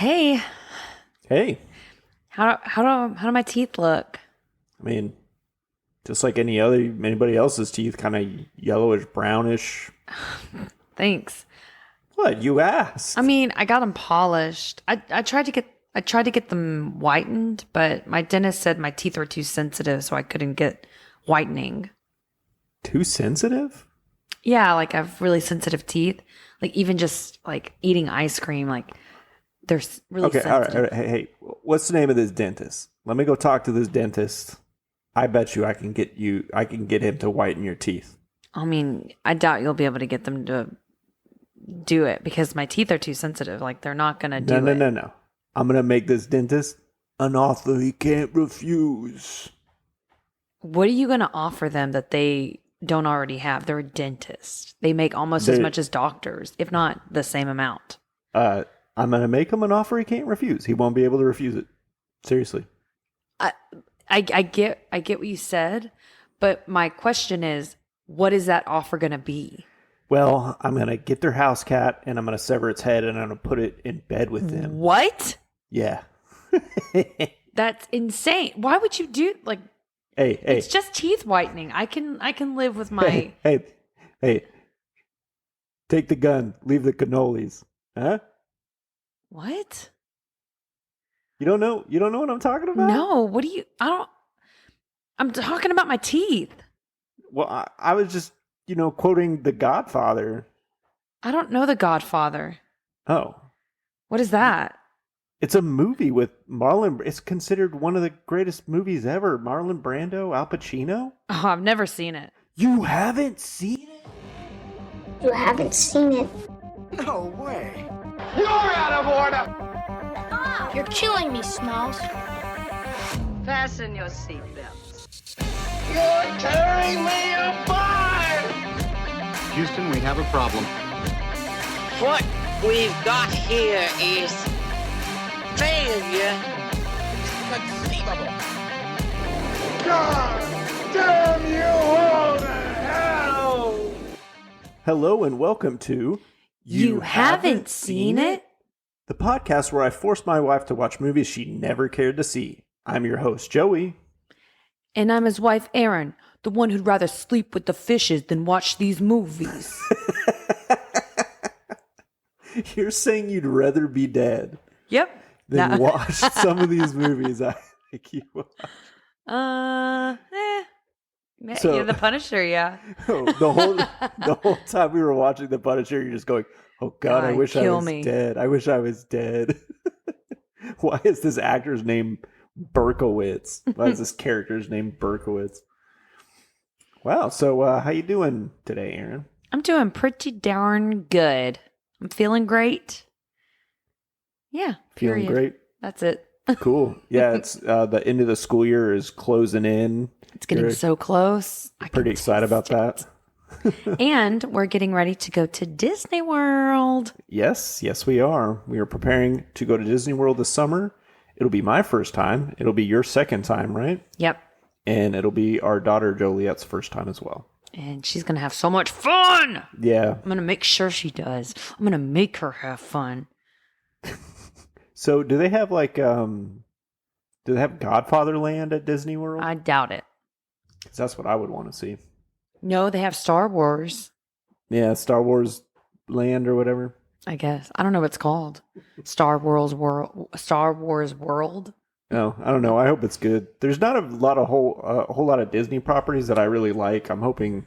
Hey, Hey, how do my teeth look? I mean, just like anybody else's teeth, kind of yellowish, brownish. Thanks. What you asked? I mean, I got them polished. I tried to get them whitened, but my dentist said my teeth were too sensitive, so I couldn't get whitening. Too sensitive? Yeah, like I have really sensitive teeth. Like even just like eating ice cream, like really Okay, sensitive. all right. Hey, what's the name of this dentist? Let me go talk to this dentist. I bet you I can get him to whiten your teeth. I mean, I doubt you'll be able to get them to do it because my teeth are too sensitive. Like they're not gonna do it. No. I'm gonna make this dentist an offer he can't refuse. What are you going to offer them that they don't already have? They're a dentist. They make almost as much as doctors, if not the same amount. I'm gonna make him an offer he can't refuse. He won't be able to refuse it. Seriously. I get what you said, but my question is, what is that offer going to be? Well, I'm going to get their house cat and I'm going to sever its head and I'm going to put it in bed with them. What? Yeah. That's insane. Why would you do Hey. It's just teeth whitening. I can live with my Hey. Take the gun, leave the cannolis. Huh? What? You don't know what I'm talking about? No, what do you I'm talking about my teeth. Well, I was just, quoting The Godfather. I don't know The Godfather. Oh. What is that? It's a movie with Marlon. It's considered one of the greatest movies ever. Marlon Brando, Al Pacino. Oh, I've never seen it. You haven't seen it? You haven't seen it. No way. You're out of order! You're killing me, Smalls. Fasten your seatbelts. You're tearing me apart! Houston, we have a problem. What we've got here is failure. Conceivable. God damn you all to hell! Hello and welcome to You haven't seen it? The podcast where I forced my wife to watch movies she never cared to see. I'm your host, Joey. And I'm his wife, Erin, the one who'd rather sleep with the fishes than watch these movies. You're saying you'd rather be dead Yep. than watch some of these movies I make you watch. So, you're the Punisher, yeah. The whole time we were watching The Punisher, you're just going, oh God, I wish I was dead. I wish I was dead. Why is this actor's name Berkowitz? Why is this character's name Berkowitz? Wow. So how you doing today, Erin? I'm doing pretty darn good. I'm feeling great. Yeah. Feeling great? That's it. Cool. Yeah, it's the end of the school year is closing in. It's getting so close. I'm pretty excited about that. And we're getting ready to go to Disney World. Yes, we are. We are preparing to go to Disney World this summer. It'll be my first time. It'll be your second time, right? Yep. And it'll be our daughter Joliet's first time as well. And she's going to have so much fun. Yeah. I'm going to make sure she does. I'm going to make her have fun. So do they have Godfather Land at Disney World? I doubt it. 'Cause that's what I would want to see. No, they have Star Wars. Yeah, Star Wars Land or whatever. I guess. I don't know what it's called. Star Wars World. No, I don't know. I hope it's good. There's not a whole lot of Disney properties that I really like. I'm hoping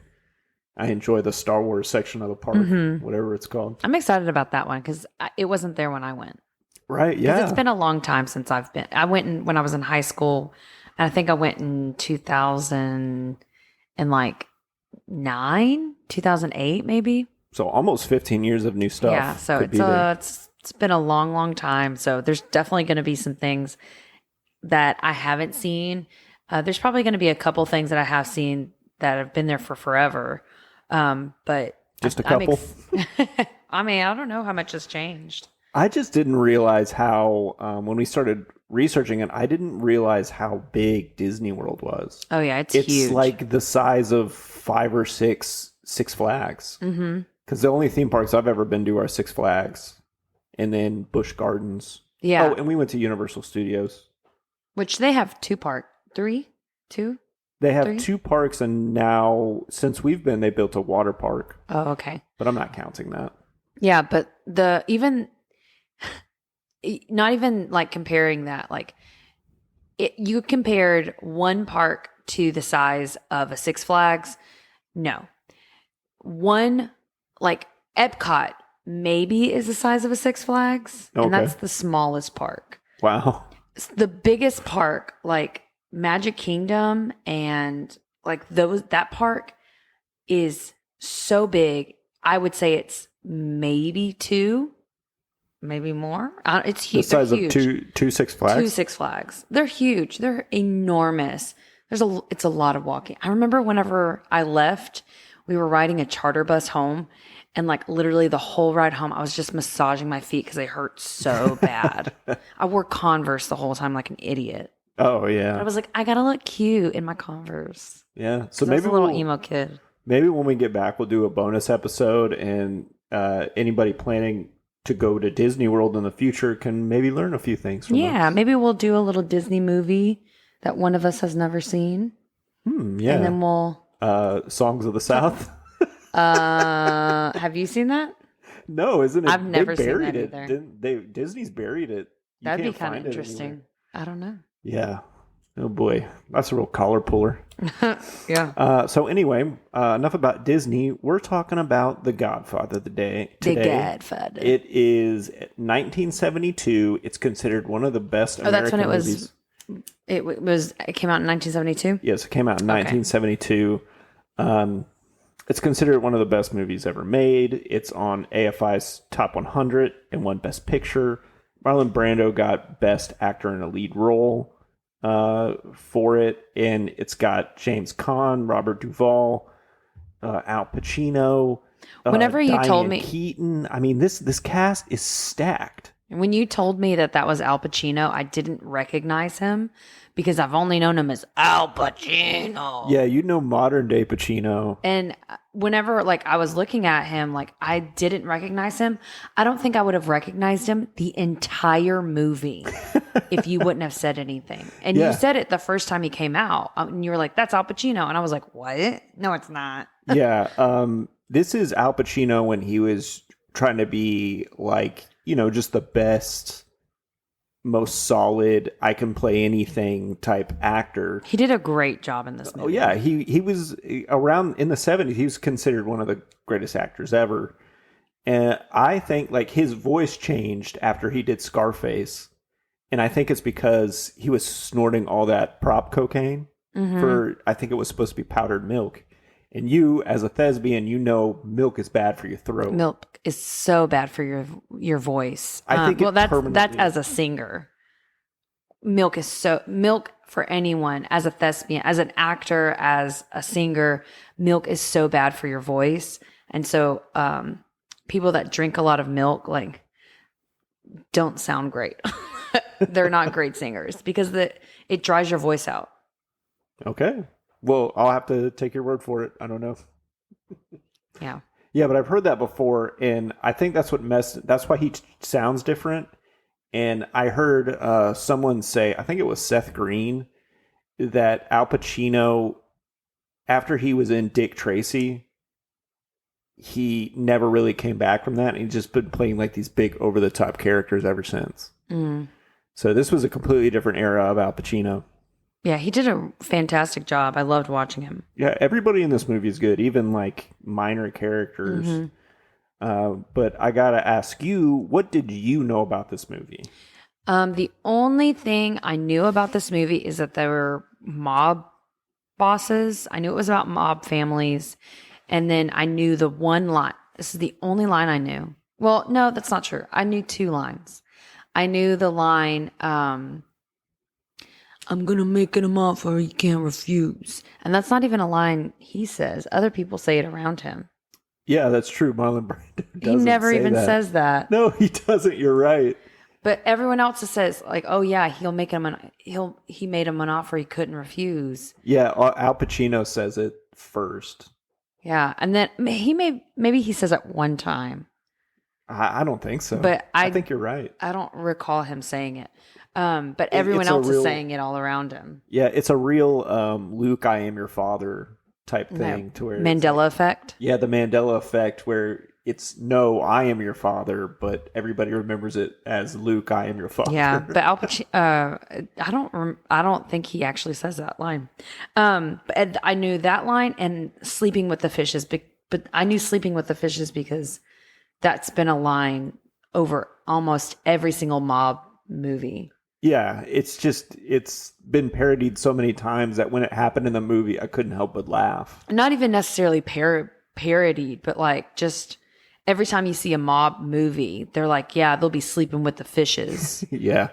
I enjoy the Star Wars section of the park, whatever it's called. I'm excited about that one because it wasn't there when I went. Right, yeah. It's been a long time since I've been. I went when I was in high school, and I think I went in 2008 maybe. So almost 15 years of new stuff. Yeah, so it's been a long, long time. So there's definitely going to be some things that I haven't seen. There's probably going to be a couple things that I have seen that have been there for forever. But just a couple. I mean, I don't know how much has changed. I just didn't realize how, when we started researching it, I didn't realize how big Disney World was. Oh, yeah, it's huge. It's like the size of 5 or 6 Six Flags. Mm-hmm. Because the only theme parks I've ever been to are Six Flags and then Busch Gardens. Yeah. Oh, and we went to Universal Studios. Which they have 2. They have 3? 2 parks, and now, since we've been, they built a water park. Oh, okay. But I'm not counting that. Yeah, but not even like comparing that, like you compared one park to the size of a Six Flags. No. One, like Epcot maybe is the size of a Six Flags, and that's the smallest park. Wow. The biggest park, like Magic Kingdom, and like that park is so big. I would say it's maybe 2, maybe more. It's huge. The size of huge. two Six Flags? 2 Six Flags. They're huge. They're enormous. It's a lot of walking. I remember whenever I left, we were riding a charter bus home, and like literally the whole ride home, I was just massaging my feet because they hurt so bad. I wore Converse the whole time like an idiot. Oh, yeah. But I was like, I gotta look cute in my Converse. Yeah. So maybe maybe a little emo kid. Maybe when we get back, we'll do a bonus episode, and anybody planning to go to Disney World in the future can maybe learn a few things from us. Maybe we'll do a little Disney movie that one of us has never seen. Yeah. And then we'll... Songs of the South. Have you seen that? No, isn't it? I've never seen that it. either. Disney's buried it. That'd be kind of interesting. I don't know. Yeah. Oh boy, that's a real collar puller. Yeah. So anyway, enough about Disney. We're talking about The Godfather today. The Godfather. It is 1972. It's considered one of the best American that's when it movies. It came out in 1972? Yes, it came out in 1972. It's considered one of the best movies ever made. It's on AFI's Top 100 and won Best Picture. Marlon Brando got Best Actor in a Lead Role for it, and it's got James Caan, Robert Duvall, Al Pacino. Whenever you Diane told me, Keaton. I mean, this cast is stacked. When you told me that was Al Pacino, I didn't recognize him because I've only known him as Al Pacino. Yeah, you know modern day Pacino. And whenever like I was looking at him, like I didn't recognize him. I don't think I would have recognized him the entire movie if you wouldn't have said anything. And you said it the first time he came out, and you were like, "That's Al Pacino," and I was like, "What? No, it's not." Yeah, this is Al Pacino when he was trying to be like, just the best, most solid, I can play anything type actor. He did a great job in this movie. Oh yeah, he was around in the 70s. He was considered one of the greatest actors ever. And I think like his voice changed after he did Scarface. And I think it's because he was snorting all that prop cocaine for, I think it was supposed to be powdered milk. And you, as a thespian, milk is bad for your throat. Milk is so bad for your voice. I think that's as a singer. Milk for anyone, as a thespian, as an actor, as a singer, milk is so bad for your voice. And so people that drink a lot of milk like don't sound great. They're not great singers because it dries your voice out. Okay. Well, I'll have to take your word for it. I don't know. Yeah. Yeah, but I've heard that before, and I think that's why he sounds different. And I heard someone say, I think it was Seth Green, that Al Pacino, after he was in Dick Tracy, he never really came back from that. And he's just been playing like these big over-the-top characters ever since. Mm. So this was a completely different era of Al Pacino. Yeah, he did a fantastic job. I loved watching him. Yeah, everybody in this movie is good, even like minor characters. Mm-hmm. But I gotta ask you, what did you know about this movie? The only thing I knew about this movie is that there were mob bosses. I knew it was about mob families. And then I knew the one line. This is the only line I knew. Well, no, that's not true. I knew 2 lines. I knew the line, I'm going to make an offer you can't refuse. And that's not even a line he says. Other people say it around him. Yeah, that's true. Marlon Brando doesn't He never say even that. says that. No, he doesn't. You're right. But everyone else says like, "Oh yeah, he made him an offer he couldn't refuse." Yeah, Al Pacino says it first. Yeah, and then maybe he says it one time. I don't think so. But I think you're right. I don't recall him saying it. But everyone else is saying it all around him. Yeah, it's a real Luke, I am your father type thing. To where Mandela effect? Yeah, the Mandela effect where it's no, I am your father, but everybody remembers it as Luke, I am your father. Yeah, but Al Pacino, I don't think he actually says that line. But I knew that line and sleeping with the fishes, but I knew sleeping with the fishes because that's been a line over almost every single mob movie. Yeah, it's been parodied so many times that when it happened in the movie, I couldn't help but laugh. Not even necessarily parodied, but like just every time you see a mob movie, they're like, yeah, they'll be sleeping with the fishes. Yeah.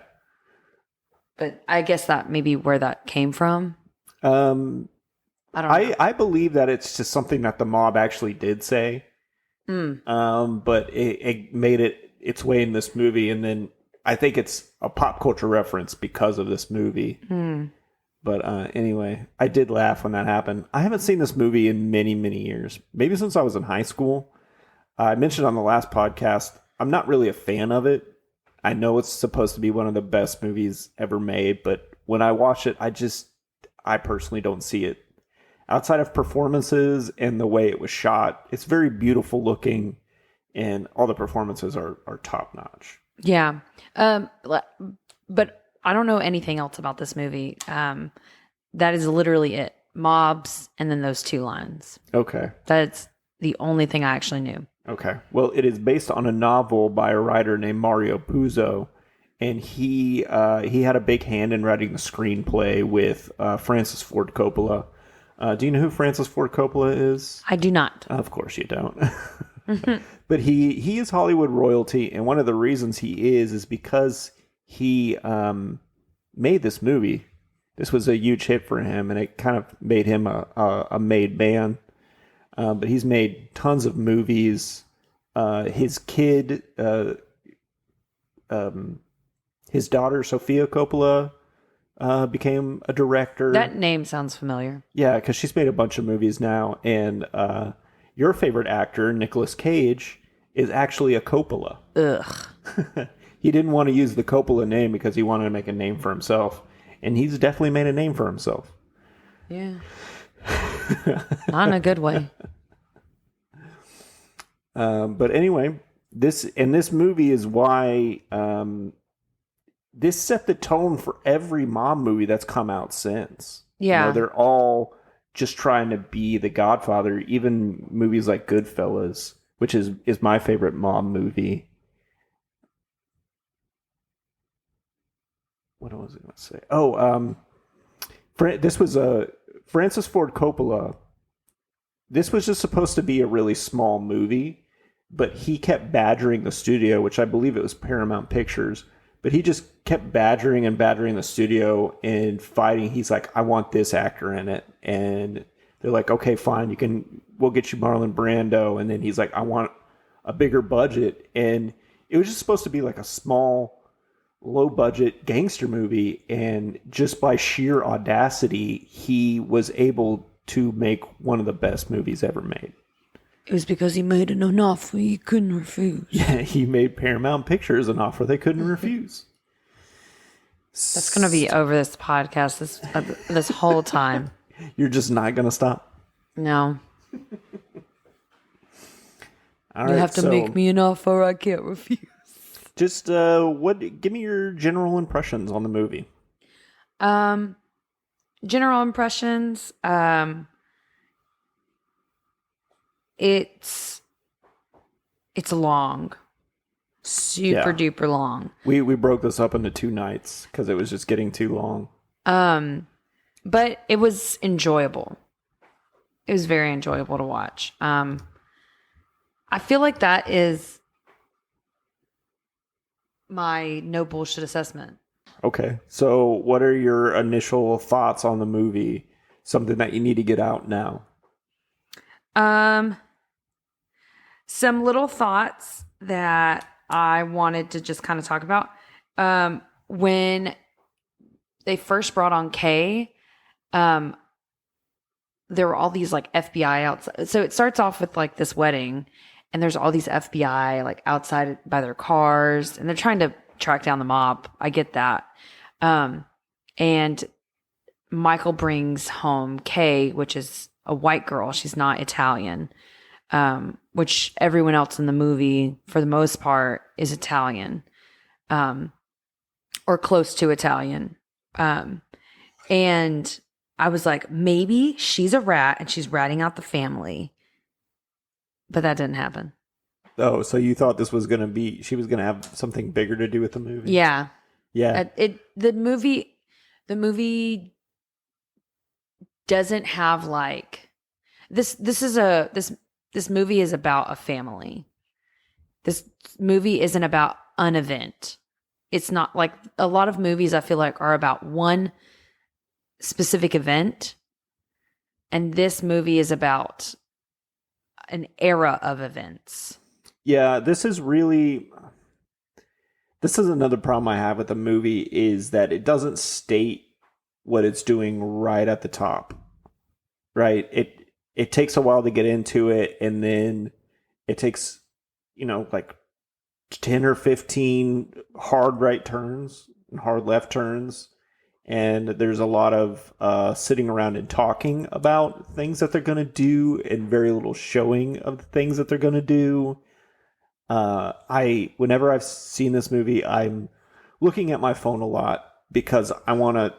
But I guess that may be where that came from. I don't know. I believe that it's just something that the mob actually did say. But it made its way in this movie, and then I think it's a pop culture reference because of this movie. But anyway, I did laugh when that happened. I haven't seen this movie in many, many years. Maybe since I was in high school. I mentioned on the last podcast, I'm not really a fan of it. I know it's supposed to be one of the best movies ever made, but when I watch it, I personally don't see it. Outside of performances and the way it was shot, it's very beautiful looking, and all the performances are top notch. Yeah. But I don't know anything else about this movie. That is literally it. Mobs and then those two lines. Okay. That's the only thing I actually knew. Okay. Well, it is based on a novel by a writer named Mario Puzo, and he had a big hand in writing the screenplay with Francis Ford Coppola. Do you know who Francis Ford Coppola is? I do not. Of course you don't. But he is Hollywood royalty, and one of the reasons he is because he made this movie. This was a huge hit for him, and it kind of made him a made man. But he's made tons of movies. His kid, his daughter, Sofia Coppola, became a director. That name sounds familiar. Yeah, because she's made a bunch of movies now. And your favorite actor, Nicolas Cage, is actually a Coppola. Ugh. He didn't want to use the Coppola name because he wanted to make a name for himself. And he's definitely made a name for himself. Yeah. Not in a good way. But anyway, this movie is why this set the tone for every mob movie that's come out since. Yeah. You know, they're all just trying to be the Godfather. Even movies like Goodfellas, which is my favorite mob movie. What was I going to say? Oh, this was Francis Ford Coppola. This was just supposed to be a really small movie, but he kept badgering the studio, which I believe it was Paramount Pictures, but he just kept badgering the studio and fighting. He's like, I want this actor in it. And they're like, okay, fine, we'll get you Marlon Brando. And then he's like, I want a bigger budget. And it was just supposed to be like a small, low budget gangster movie, and just by sheer audacity he was able to make one of the best movies ever made. It was because he made an offer he couldn't refuse. Yeah, he made Paramount Pictures an offer they couldn't refuse. That's going to be over this podcast this whole time. You're just not going to stop? No. All you right, have to make me an offer I can't refuse. Just give me your general impressions on the movie. General impressions, it's long. Super duper long. We broke this up into 2 nights because it was just getting too long. But it was enjoyable. It was very enjoyable to watch. I feel like that is my no bullshit assessment. Okay. So what are your initial thoughts on the movie? Something that you need to get out now. Some little thoughts that I wanted to just kind of talk about. When they first brought on Kay, there were all these like FBI outside. So it starts off with like this wedding, and there's all these FBI like outside by their cars, and they're trying to track down the mob. I get that. And Michael brings home Kay, which is a white girl. She's not Italian, which everyone else in the movie, for the most part, is Italian, or close to Italian. And I was like, maybe she's a rat and she's ratting out the family. But that didn't happen. Oh, so you thought this was going to be, she was going to have something bigger to do with the movie? Yeah. Yeah. The movie doesn't have like, this movie is about a family. This movie isn't about an event. It's not like a lot of movies I feel like are about one specific event. And this movie is about an era of events. Yeah, this is another problem I have with the movie, is that it doesn't state what it's doing right at the top. Right? It takes a while to get into it, and then it takes, like 10 or 15 hard right turns and hard left turns. And there's a lot of sitting around and talking about things that they're going to do, and very little showing of the things that they're going to do. Whenever I've seen this movie, I'm looking at my phone a lot because I want to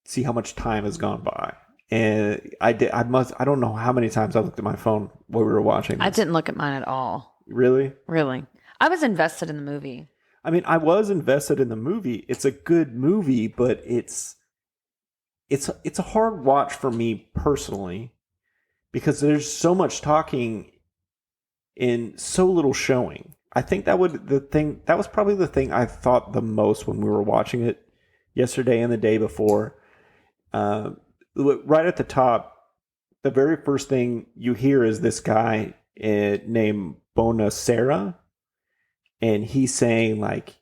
see how much time has gone by. And I don't know how many times I looked at my phone while we were watching this. I didn't look at mine at all. Really? Really. I was invested in the movie. I mean, I was invested in the movie. It's a good movie, but it's a hard watch for me personally, because there's so much talking and so little showing. I think that was probably the thing I thought the most when we were watching it yesterday and the day before. Right at the top, the very first thing you hear is this guy named Bonacera. And he's saying, like,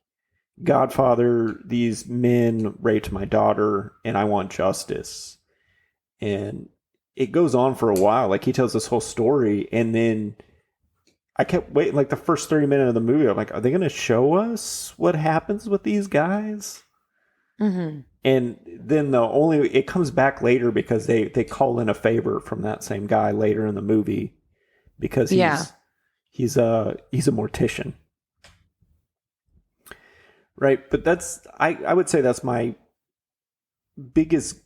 Godfather, these men raped my daughter and I want justice. And it goes on for a while. Like, he tells this whole story. And then I kept waiting, like, the first 30 minutes of the movie. I'm like, are they going to show us what happens with these guys? Mm-hmm. And then it comes back later because they call in a favor from that same guy later in the movie, because he's a mortician. Right, but I would say that's my biggest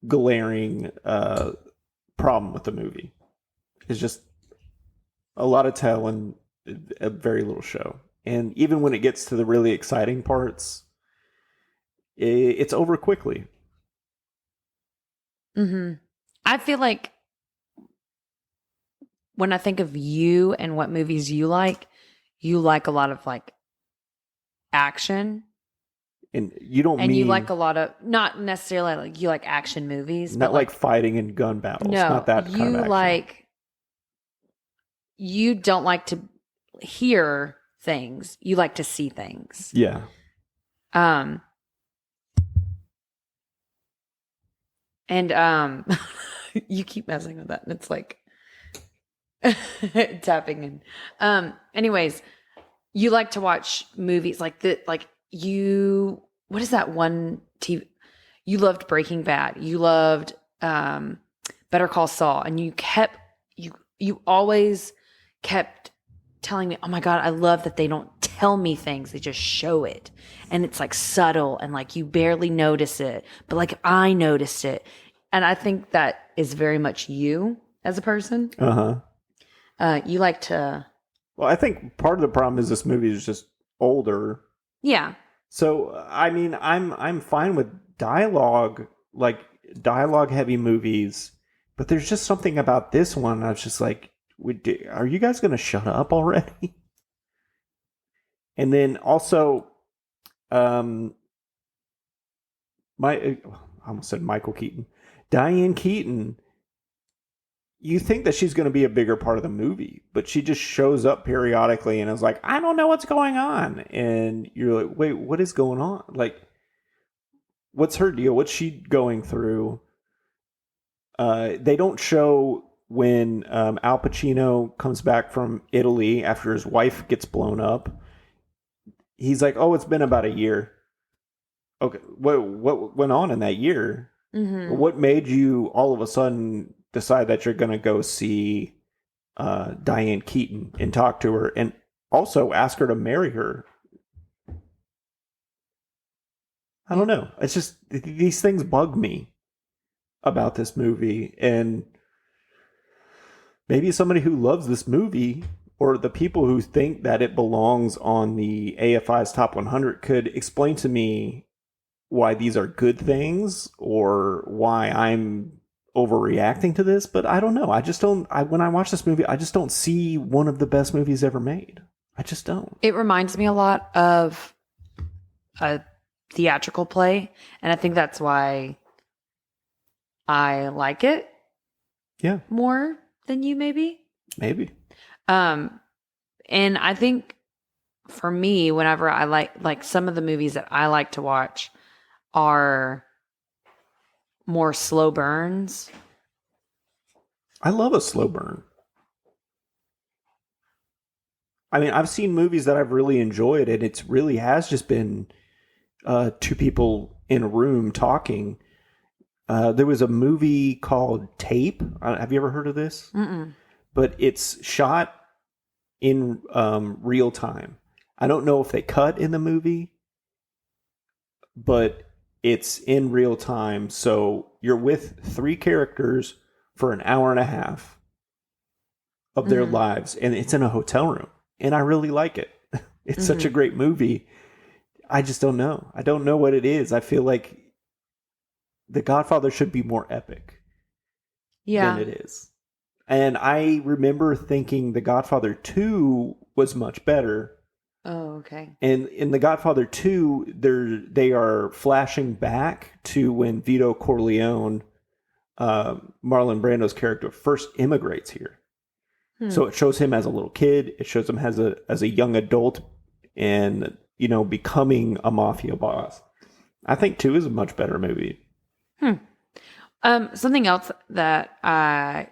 glaring problem with the movie. It's just a lot of tell and a very little show. And even when it gets to the really exciting parts, it's over quickly. Mm-hmm. I feel like when I think of you and what movies you like a lot of like action. And you don't and mean... you like a lot of, not necessarily like you like action movies. Not like fighting and gun battles. No, not that kind of action. You don't like to hear things. You like to see things. Yeah. And you keep messing with that, and it's like tapping in. Anyways, you like to watch movies like what is that one TV? You loved Breaking Bad. You loved Better Call Saul, and you always kept telling me, "Oh my God, I love that they don't tell me things; they just show it, and it's like subtle and like you barely notice it, but like I noticed it." And I think that is very much you as a person. You like to. Well, I think part of the problem is this movie is just older. Yeah. So, I mean, I'm fine with dialogue heavy movies, but there's just something about this one. I was just like, are you guys going to shut up already? And then also, I almost said Michael Keaton. Diane Keaton, you think that she's going to be a bigger part of the movie, but she just shows up periodically and is like, I don't know what's going on. And you're like, wait, what is going on? Like, what's her deal? What's she going through? They don't show when Al Pacino comes back from Italy after his wife gets blown up, he's like, "Oh, it's been about a year." Okay, what went on in that year? Mm-hmm. What made you all of a sudden decide that you're going to go see Diane Keaton and talk to her and also ask her to marry her? I don't know. It's just these things bug me about this movie, and maybe somebody who loves this movie or the people who think that it belongs on the AFI's Top 100 could explain to me why these are good things or why I'm overreacting to this, but I don't know. I just don't. When I watch this movie, I just don't see one of the best movies ever made. I just don't. It reminds me a lot of a theatrical play, and I think that's why I like it. Yeah, more than you, maybe. And I think for me, whenever I like some of the movies that I like to watch are more slow burns. I love a slow burn. I mean, I've seen movies that I've really enjoyed, and it really has just been two people in a room talking. There was a movie called Tape. Have you ever heard of this? Mm-mm. But it's shot in real time. I don't know if they cut in the movie, but it's in real time. So you're with three characters for an hour and a half of their lives, and it's in a hotel room. And I really like it. It's such a great movie. I just don't know. I don't know what it is. I feel like The Godfather should be more epic than it is. And I remember thinking The Godfather 2 was much better. Oh, okay. And in The Godfather 2, they are flashing back to when Vito Corleone, Marlon Brando's character, first immigrates here. So it shows him as a little kid. It shows him as a young adult and, becoming a mafia boss. I think 2 is a much better movie. Something else that I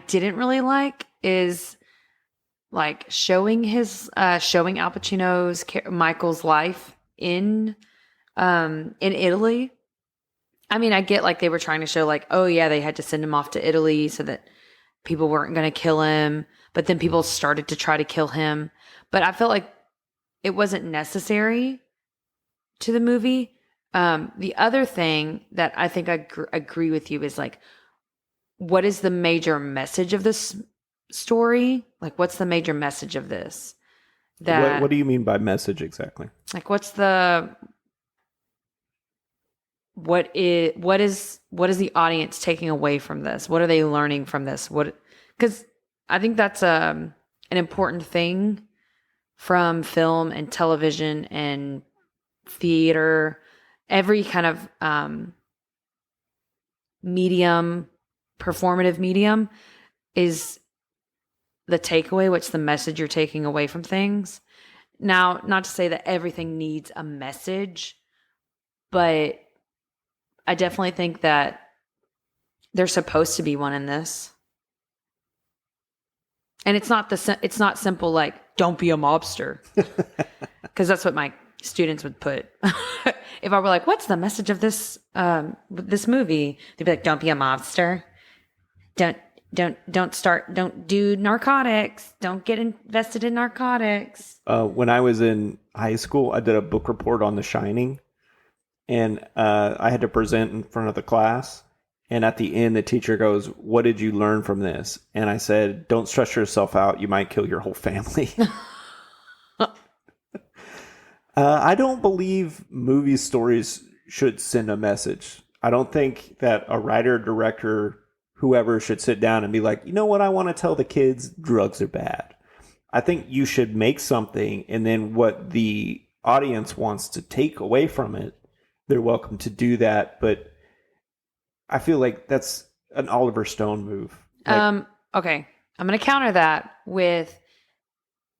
didn't really like is like showing Al Pacino's Michael's life in Italy. I mean, I get like they were trying to show like, oh yeah, they had to send him off to Italy so that people weren't going to kill him, but then people started to try to kill him. But I felt like it wasn't necessary to the movie. The other thing that I think I agree with you is like, what is the major message of this story? Like, what's the major message of this? What do you mean by message exactly? Like, what is the audience taking away from this? What are they learning from this? Because I think that's an important thing from film and television and theater, every kind of medium, performative medium is the takeaway. What's the message you're taking away from things? Now, not to say that everything needs a message, but I definitely think that there's supposed to be one in this. And it's not simple like, don't be a mobster. Because that's what my students would put. If I were like, what's the message of this movie? They'd be like, don't be a mobster. Don't do narcotics. Don't get invested in narcotics. When I was in high school, I did a book report on The Shining. And I had to present in front of the class. And at the end, the teacher goes, what did you learn from this? And I said, don't stress yourself out. You might kill your whole family. I don't believe movie stories should send a message. I don't think that a writer, director, whoever should sit down and be like, you know what? I want to tell the kids drugs are bad. I think you should make something, and then what the audience wants to take away from it, they're welcome to do that. But I feel like that's an Oliver Stone move. Okay. I'm going to counter that with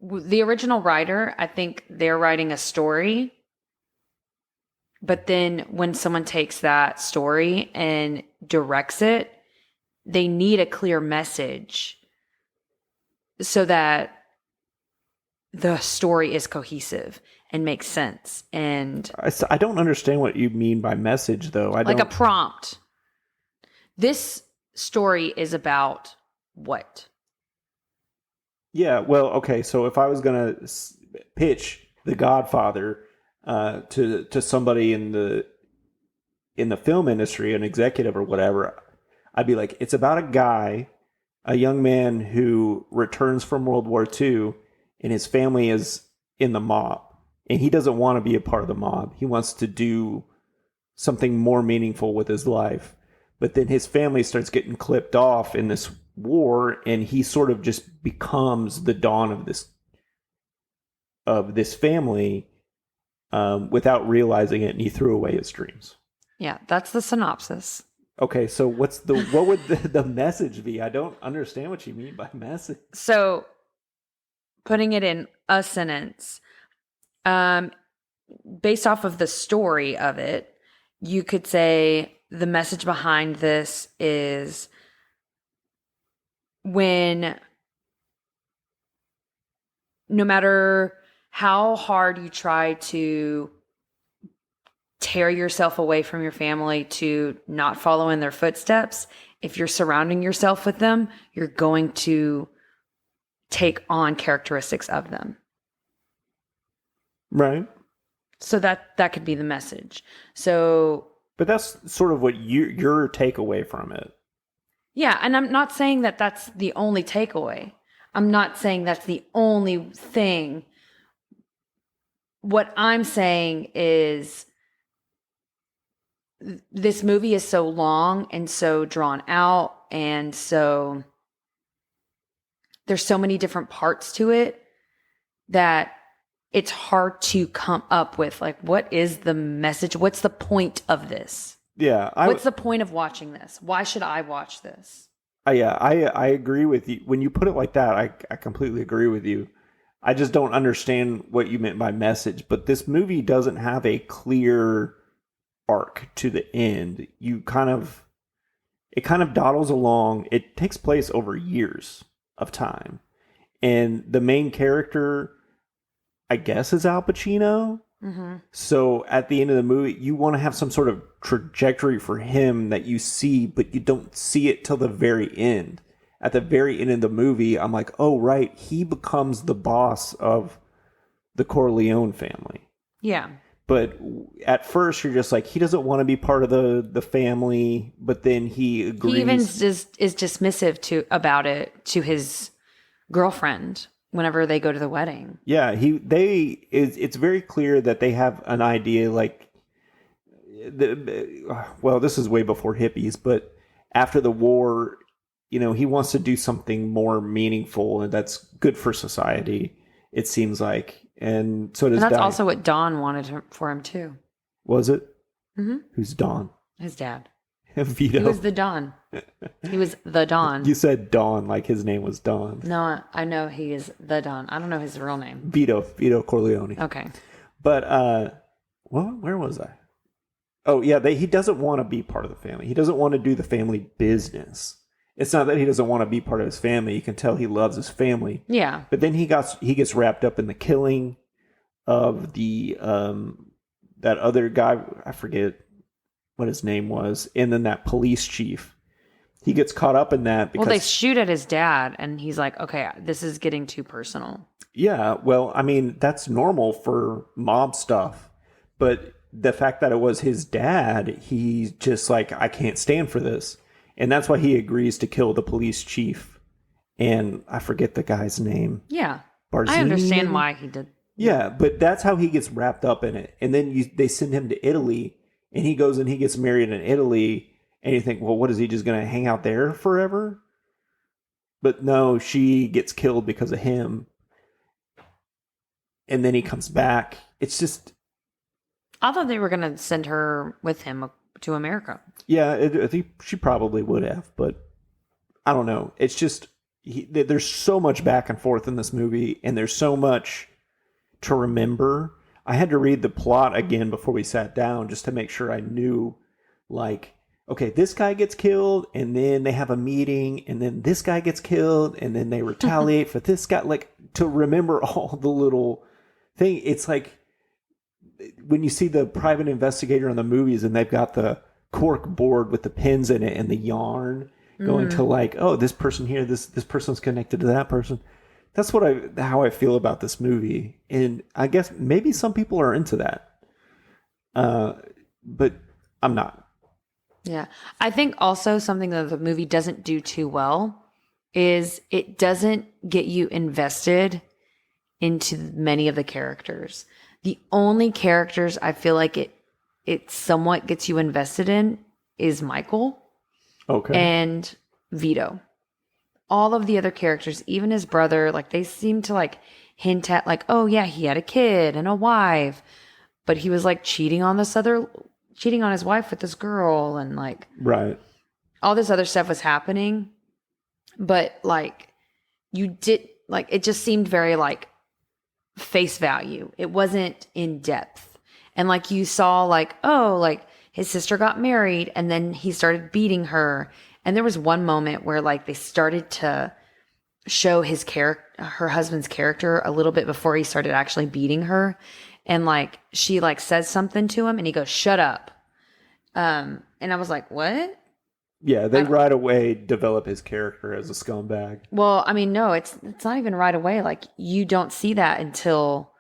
the original writer. I think they're writing a story, but then when someone takes that story and directs it, they need a clear message so that the story is cohesive and makes sense. And I don't understand what you mean by message, though. a prompt. This story is about what? Yeah, well, okay. So if I was gonna pitch The Godfather to somebody in the film industry, an executive or whatever, I'd be like, it's about a young man who returns from World War II, and his family is in the mob, and he doesn't want to be a part of the mob. He wants to do something more meaningful with his life, but then his family starts getting clipped off in this war, and he sort of just becomes the Don of this family without realizing it, and he threw away his dreams. Yeah, that's the synopsis. Okay, so what would the message be? I don't understand what you mean by message. So, putting it in a sentence, based off of the story of it, you could say the message behind this is when no matter how hard you try to tear yourself away from your family to not follow in their footsteps, if you're surrounding yourself with them, you're going to take on characteristics of them. Right. So that could be the message. So, but that's sort of what your takeaway from it. Yeah, and I'm not saying that that's the only takeaway. I'm not saying that's the only thing. What I'm saying is this movie is so long and so drawn out, and so there's so many different parts to it that it's hard to come up with, like, what is the message? What's the point of this? Yeah. What's the point of watching this? Why should I watch this? I agree with you. When you put it like that, I completely agree with you. I just don't understand what you meant by message. But this movie doesn't have a clear arc to the end. It kind of dawdles along. It takes place over years of time. And the main character, I guess, is Al Pacino. Mm-hmm. So at the end of the movie, you want to have some sort of trajectory for him that you see, but you don't see it till the very end. At the very end of the movie, I'm like, oh, right, he becomes the boss of the Corleone family. Yeah. But at first, you're just like, he doesn't want to be part of the family, but then he agrees. He even is dismissive about it to his girlfriend whenever they go to the wedding. Yeah, it's very clear that they have an idea, like, this is way before hippies, but after the war, he wants to do something more meaningful and that's good for society, it seems like. And so does And that's also what Don wanted for him too. Was it? Mm-hmm. Who's Don? His dad. Vito. He was the Don. He was the Don. You said Don like his name was Don. No, I know he is the Don. I don't know his real name. Vito Corleone. Okay. But, where was I? Oh, yeah, he doesn't want to be part of the family. He doesn't want to do the family business. It's not that he doesn't want to be part of his family. You can tell he loves his family. Yeah. But then he gets wrapped up in the killing of the that other guy. I forget what his name was, and then that police chief. He gets caught up in that because they shoot at his dad, and he's like, "Okay, this is getting too personal." Yeah, well, I mean, that's normal for mob stuff, but the fact that it was his dad, he's just like, I can't stand for this. And that's why he agrees to kill the police chief. And I forget the guy's name. Yeah. Barzini, I understand why he did. Yeah, but that's how he gets wrapped up in it. And then they send him to Italy, and he goes and he gets married in Italy. And you think, well, what is he just going to hang out there forever? But no, she gets killed because of him. And then he comes back. It's just... I thought they were going to send her with him to America. Yeah, I think she probably would have, but I don't know. It's just, there's so much back and forth in this movie, and there's so much to remember. I had to read the plot again before we sat down just to make sure I knew, like, okay, this guy gets killed, and then they have a meeting, and then this guy gets killed, and then they retaliate for this guy. Like, to remember all the little thing. It's like when you see the private investigator in the movies, and they've got the cork board with the pins in it and the yarn going to like, oh, this person here, this person's connected to that person. That's how I feel about this movie. And I guess maybe some people are into that. But I'm not. Yeah. I think also something that the movie doesn't do too well is it doesn't get you invested into many of the characters. The only characters I feel like it somewhat gets you invested in is Michael. Okay. And Vito. All of the other characters, even his brother, like they seem to like hint at like, oh yeah, he had a kid and a wife, but he was like cheating on his wife with this girl, and like right. All this other stuff was happening. But like it just seemed very like face value. It wasn't in depth. And like you saw like, oh, like his sister got married and then he started beating her. And there was one moment where like they started to show her husband's character a little bit before he started actually beating her. And like she like says something to him and he goes, shut up. And I was like, what? Yeah, they right away develop his character as a scumbag. Well, I mean, no, it's not even right away. Like you don't see that until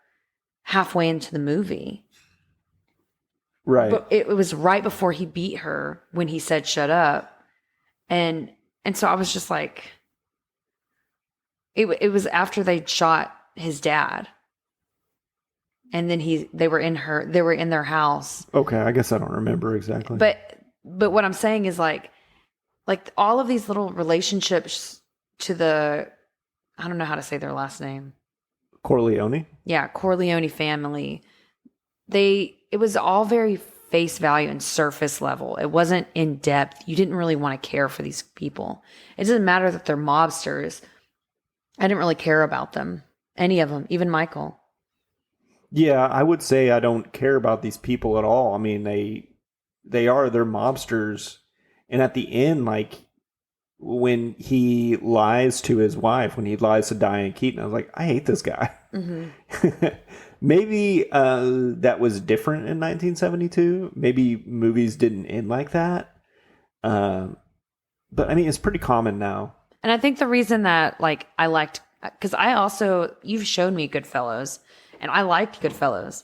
halfway into the movie. Right. But it was right before he beat her when he said shut up. And so I was just like, it was after they shot his dad. And then they were in their house. Okay, I guess I don't remember exactly. But what I'm saying is like all of these little relationships to I don't know how to say their last name. Corleone? Yeah, Corleone family. It was all very face value and surface level. It wasn't in depth. You didn't really want to care for these people. It doesn't matter that they're mobsters. I didn't really care about them. Any of them, even Michael. Yeah, I would say I don't care about these people at all. I mean, they're mobsters. And at the end, like when he lies to his wife, when he lies to Diane Keaton, I was like, I hate this guy. Mm-hmm. Maybe that was different in 1972. Maybe movies didn't end like that. But I mean, it's pretty common now. And I think the reason that like I liked, because you've shown me Goodfellas, and I liked Goodfellas.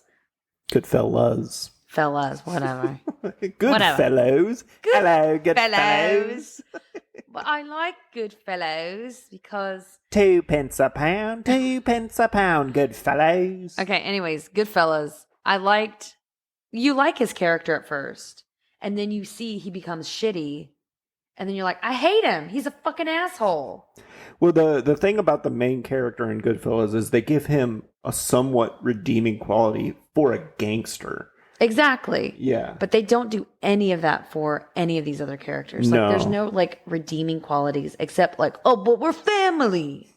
Goodfellas. Fellas, whatever. Goodfellas. Hello, Goodfellas. Well, I like Goodfellas because 2 pence a pound, 2 pence a pound, Goodfellas. Okay, anyways, Goodfellas. You like his character at first, and then you see he becomes shitty, and then you're like, I hate him. He's a fucking asshole. Well, the thing about the main character in Goodfellas is they give him a somewhat redeeming quality for a gangster. Exactly. Yeah. But they don't do any of that for any of these other characters. No. Like, there's no like redeeming qualities except like, oh, but we're family.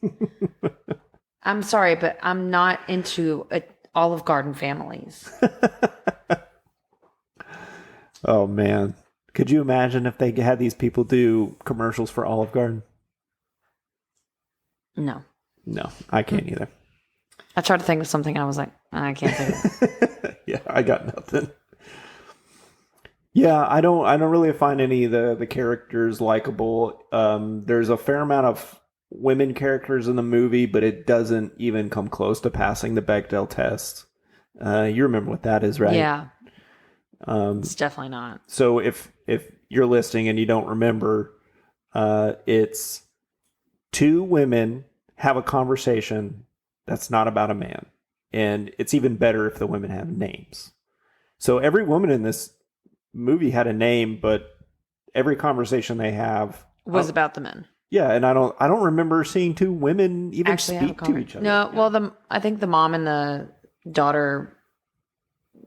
I'm sorry, but I'm not into Olive Garden families. Oh, man. Could you imagine if they had these people do commercials for Olive Garden? No. No, I can't either. I tried to think of something and I was like, I can't think of it. Yeah, I got nothing. Yeah, I don't really find any of the characters likable. There's a fair amount of women characters in the movie, but it doesn't even come close to passing the Bechdel test. You remember what that is, right? Yeah. It's definitely not. So if you're listening and you don't remember, it's 2 women have a conversation that's not about a man. And it's even better if the women have names. So every woman in this movie had a name, but every conversation they have was about the men. Yeah, and I don't remember seeing 2 women even actually speak to each other. No, well, I think the mom and the daughter,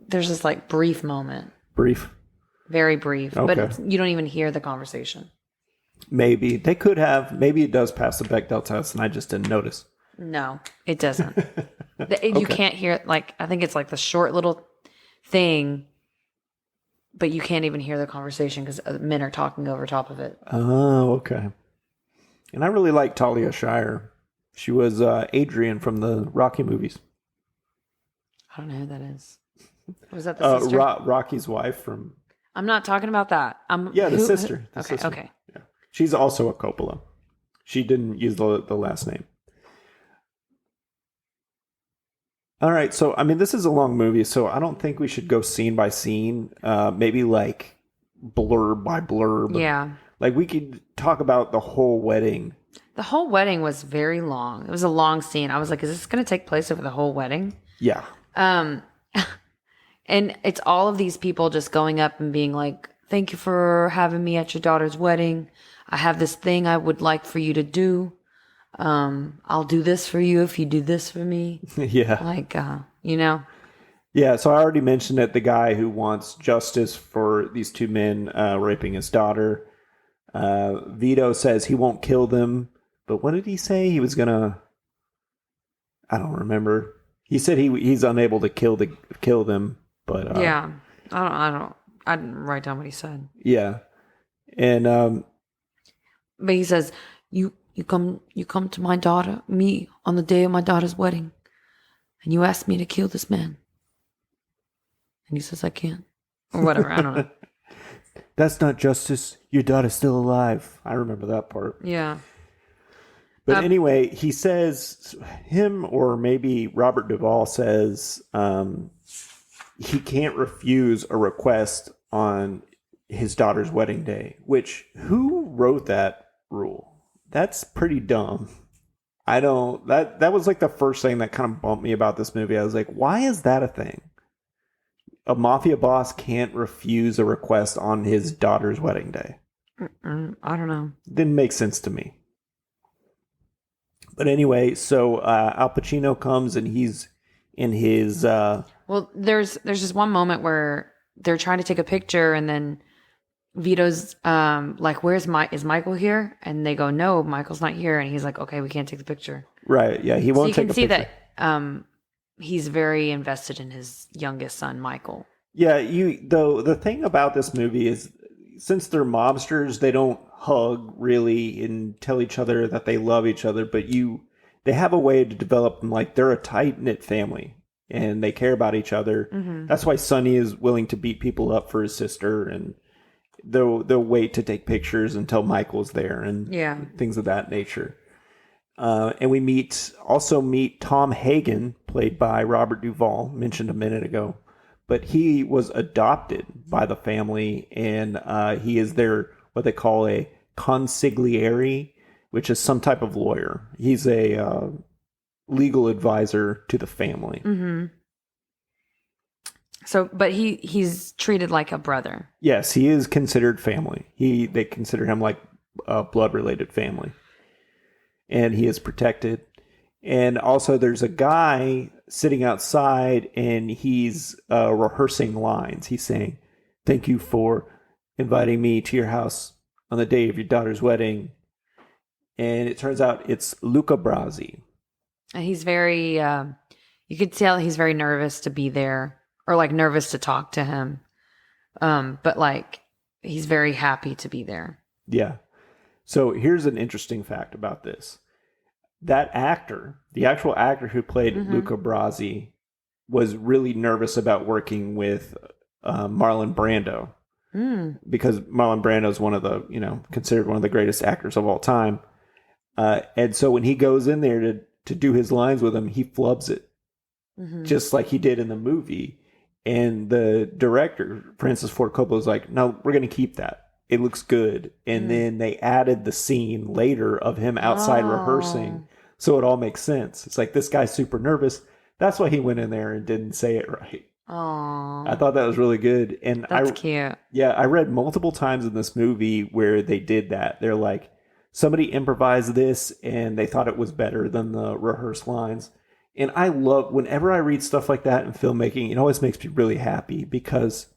there's this like brief moment. Brief? Very brief. Okay. But you don't even hear the conversation. Maybe. They could have. Maybe it does pass the Bechdel test and I just didn't notice. No, it doesn't. You can't hear it. Like, I think it's like the short little thing but you can't even hear the conversation because men are talking over top of it. Oh, okay. And I really like Talia Shire. She was Adrian from the Rocky movies. I don't know who that is. Was that the sister? Rocky's wife from... I'm not talking about that. The sister. Okay. Yeah. She's also a Coppola. She didn't use the last name. All right, so, I mean, this is a long movie, so I don't think we should go scene by scene. Maybe, like, blurb by blurb. Yeah. Like, we could talk about the whole wedding. The whole wedding was very long. It was a long scene. I was like, is this going to take place over the whole wedding? Yeah. And it's all of these people just going up and being like, thank you for having me at your daughter's wedding. I have this thing I would like for you to do. I'll do this for you if you do this for me. Yeah. Like, you know. Yeah, so I already mentioned that the guy who wants justice for these two men raping his daughter. Vito says he won't kill them. But what did he say? He was going to... I don't remember. He said he's unable to kill them. But yeah. I didn't write down what he said. Yeah. And... but he says, you come to me on the day of my daughter's wedding, and you ask me to kill this man. And he says, I can't. Or whatever, I don't know. That's not justice. Your daughter's still alive. I remember that part. Yeah. But anyway, he says, him or maybe Robert Duvall says he can't refuse a request on his daughter's wedding day, which, who wrote that rule? That's pretty dumb. That was like the first thing that kind of bumped me about this movie. I was like, why is that a thing? A mafia boss can't refuse a request on his daughter's wedding day. I don't know. Didn't make sense to me. But anyway, so Al Pacino comes and he's in his... Well, there's just one moment where they're trying to take a picture and then Vito's like, is Michael here? And they go, no, Michael's not here. And he's like, okay, we can't take the picture. Right, yeah, he won't take a picture. So you can see that he's very invested in his youngest son, Michael. Yeah, the thing about this movie is, since they're mobsters, they don't hug really and tell each other that they love each other, but they have a way to develop them, like they're a tight-knit family and they care about each other. Mm-hmm. That's why Sonny is willing to beat people up for his sister, and they'll wait to take pictures until Michael's there and things of that nature. And we also meet Tom Hagen, played by Robert Duvall, mentioned a minute ago. But he was adopted by the family, and he is what they call a consigliere, which is some type of lawyer. He's a legal advisor to the family. Mm-hmm. So, but he's treated like a brother. Yes, he is considered family. They consider him like a blood-related family. And he is protected. And also there's a guy sitting outside and he's rehearsing lines. He's saying, thank you for inviting me to your house on the day of your daughter's wedding. And it turns out it's Luca Brasi. And he's very, you could tell he's very nervous to be there. Or like nervous to talk to him. But like he's very happy to be there. Yeah. So here's an interesting fact about this. That actor, the actual actor who played Luca Brasi, was really nervous about working with Marlon Brando. Because Marlon Brando is considered one of the greatest actors of all time. And so when he goes in there to do his lines with him, he flubs it. Just like he did in the movie. And the director, Francis Ford Coppola, was like, no, we're going to keep that. It looks good. And then they added the scene later of him outside rehearsing. So it all makes sense. It's like, this guy's super nervous. That's why he went in there and didn't say it right. Oh, I thought that was really good. And that's cute. Yeah, I read multiple times in this movie where they did that. They're like, somebody improvised this and they thought it was better than the rehearsed lines. And I love, whenever I read stuff like that in filmmaking, it always makes me really happy because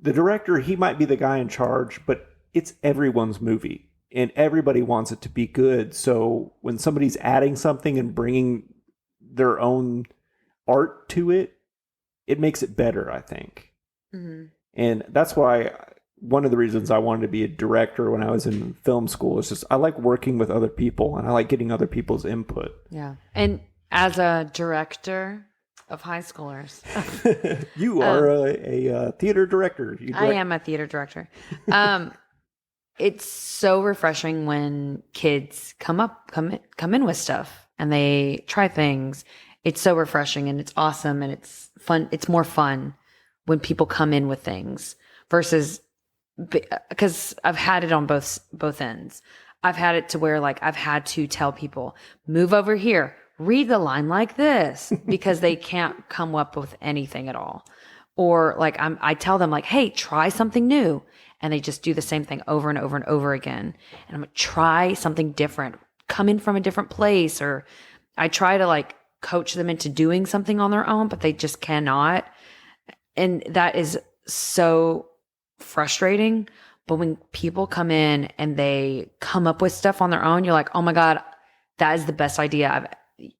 the director, he might be the guy in charge, but it's everyone's movie and everybody wants it to be good. So when somebody's adding something and bringing their own art to it, it makes it better, I think. And that's why one of the reasons I wanted to be a director when I was in film school is just I like working with other people and I like getting other people's input. Yeah. And as a director of high schoolers, you are a theater director. I am a theater director. It's so refreshing when kids come in with stuff and they try things. It's so refreshing and it's awesome and it's fun. It's more fun when people come in with things versus because I've had it on both ends. I've had it to where like I've had to tell people, move over here, read the line like this because they can't come up with anything at all. Or like I tell them like, hey, try something new. And they just do the same thing over and over and over again. And I'm like, try something different, come in from a different place. Or I try to like coach them into doing something on their own, but they just cannot. And that is so frustrating. But when people come in and they come up with stuff on their own, you're like, oh my God, that is the best idea.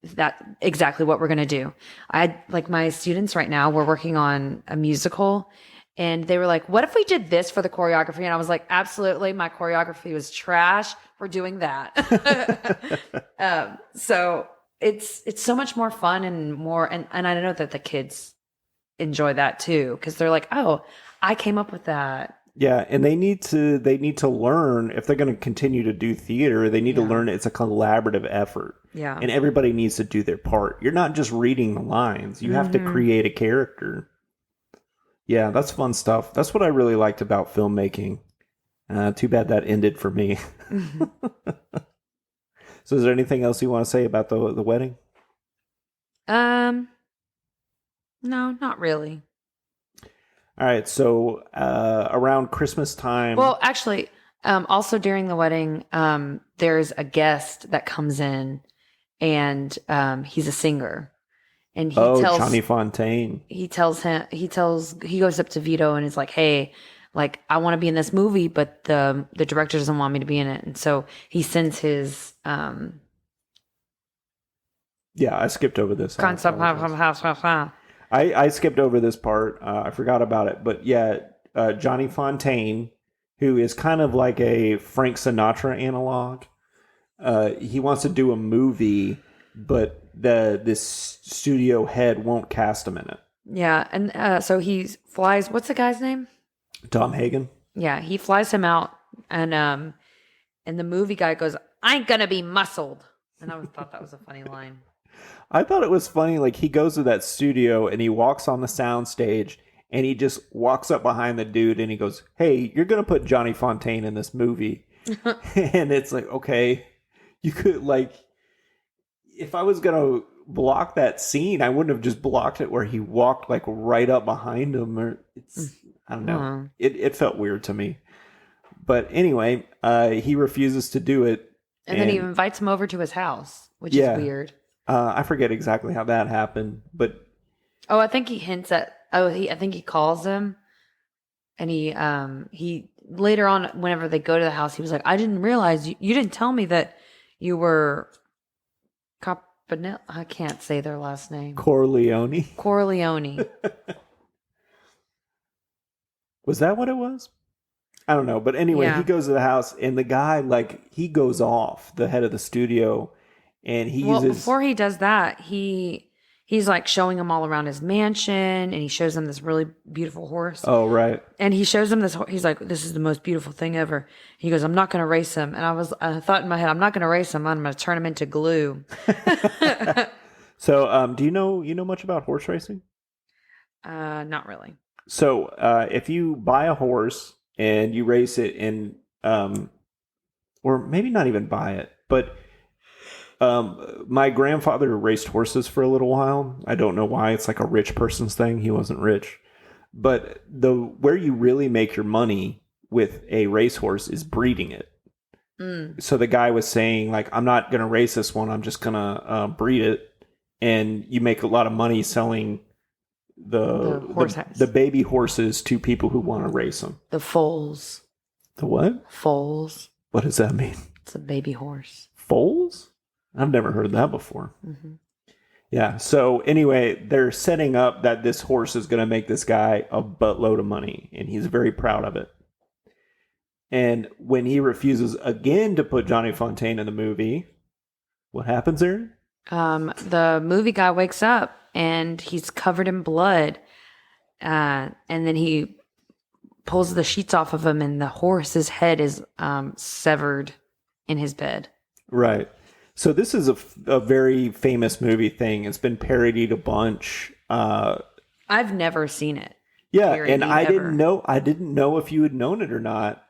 That's exactly what we're going to do. I had like my students right now, we're working on a musical. And they were like, what if we did this for the choreography? And I was like, absolutely. My choreography was trash. We're doing that. So it's so much more fun and more. And I know that the kids enjoy that too. Cause they're like, oh, I came up with that. Yeah. And they need to learn if they're going to continue to do theater, they need to learn it's a collaborative effort. Yeah. And everybody needs to do their part. You're not just reading the lines. You have to create a character. Yeah, that's fun stuff. That's what I really liked about filmmaking. Too bad that ended for me. So is there anything else you want to say about the wedding? No, not really. All right, so around Christmas time. Well, actually, also during the wedding, there's a guest that comes in and he's a singer. And he tells Johnny Fontaine. He goes up to Vito and is like, hey, like, I want to be in this movie, but the director doesn't want me to be in it. And so he sends his yeah, I skipped over this. concept. I skipped over this part. I forgot about it. But yeah, Johnny Fontaine, who is kind of like a Frank Sinatra analog, he wants to do a movie, but this studio head won't cast him in it. Yeah, and so he flies. What's the guy's name? Tom Hagen. Yeah, he flies him out, and the movie guy goes, "I ain't gonna be muscled," and I thought that was a funny line. I thought it was funny. Like he goes to that studio and he walks on the sound stage and he just walks up behind the dude and he goes, "Hey, you're gonna put Johnny Fontaine in this movie," and it's like, okay, you could like. If I was going to block that scene, I wouldn't have just blocked it where he walked like right up behind him. Or I don't know. Uh-huh. It felt weird to me. But anyway, he refuses to do it. And then he invites him over to his house, which is weird. I forget exactly how that happened, but. Oh, I think he hints at, I think he calls him and he later on, whenever they go to the house, he was like, I didn't realize you didn't tell me that you were I can't say their last name. Corleone. Was that what it was? I don't know. But anyway, he goes to the house and the guy, like, he goes off, the head of the studio, and he uses... before he does that, he's like showing him all around his mansion and he shows him this really beautiful horse. Oh, right. And he shows him this, he's like, this is the most beautiful thing ever. He goes, I'm not going to race him. And I thought in my head, I'm not going to race him. I'm going to turn him into glue. So, do you know much about horse racing? Not really. So, if you buy a horse and you race it in, or maybe not even buy it, but my grandfather raced horses for a little while. I don't know why. It's like a rich person's thing. He wasn't rich. But where you really make your money with a racehorse is breeding it. So the guy was saying, like, I'm not going to race this one. I'm just going to breed it. And you make a lot of money selling the baby horses to people who want to race them. The foals. The what? Foals. What does that mean? It's a baby horse. Foals? I've never heard that before. Mm-hmm. Yeah. So anyway, they're setting up that this horse is going to make this guy a buttload of money, and he's very proud of it. And when he refuses again to put Johnny Fontaine in the movie, what happens there? The movie guy wakes up and he's covered in blood. And then he pulls the sheets off of him, and the horse's head is severed in his bed. Right. So this is a very famous movie thing. It's been parodied a bunch. I've never seen it. Yeah, and I didn't know if you had known it or not.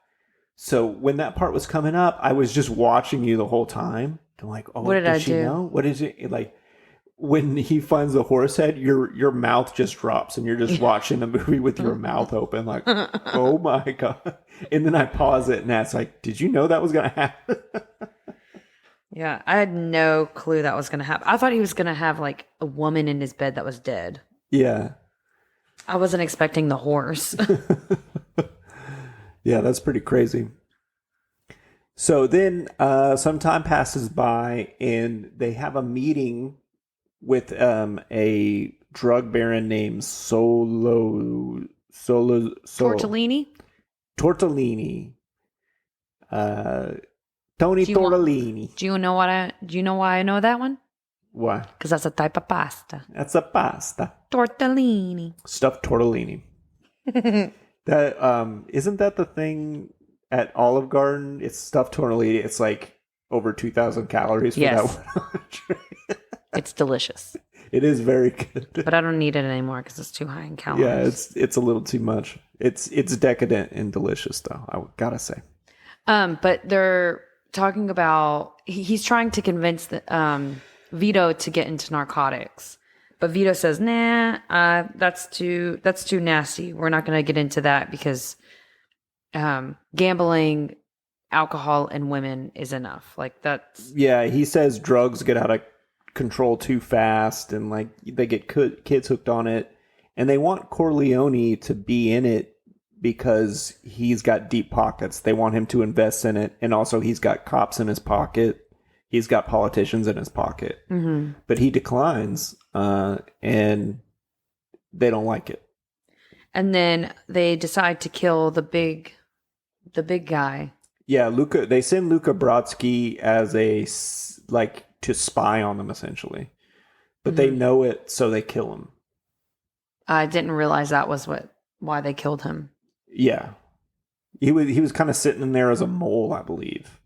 So when that part was coming up, I was just watching you the whole time. I'm like, oh, what did she I do? Know? What is it like? When he finds the horse head, your mouth just drops, and you're just watching the movie with your mouth open, like, oh my god! And then I pause it and ask, like, did you know that was gonna happen? Yeah, I had no clue that was gonna happen. I thought he was gonna have like a woman in his bed that was dead. Yeah, I wasn't expecting the horse. Yeah, that's pretty crazy. So then some time passes by, and they have a meeting with a drug baron named Tortellini. Tortellini. Tony Tortellini. Do you know why I know that one? Why? Because that's a type of pasta. That's a pasta. Tortellini. Stuffed tortellini. That isn't that the thing at Olive Garden? It's stuffed tortellini. It's like over 2,000 calories for that one. It's delicious. It is very good. But I don't need it anymore because it's too high in calories. Yeah, it's a little too much. It's decadent and delicious, though, I gotta say. But they're talking about he's trying to convince Vito to get into narcotics, but Vito says, "Nah, that's too nasty. We're not going to get into that because gambling, alcohol, and women is enough. Like that's." Yeah, he says drugs get out of control too fast, and like they get kids hooked on it, and they want Corleone to be in it because he's got deep pockets. They want him to invest in it, and also he's got cops in his pocket. He's got politicians in his pocket, but he declines, and they don't like it. And then they decide to kill the big guy. Yeah, Luca. They send Luca Brodsky as to spy on them, essentially. But they know it, so they kill him. I didn't realize that was why they killed him. Yeah. He was kind of sitting in there as a mole, I believe.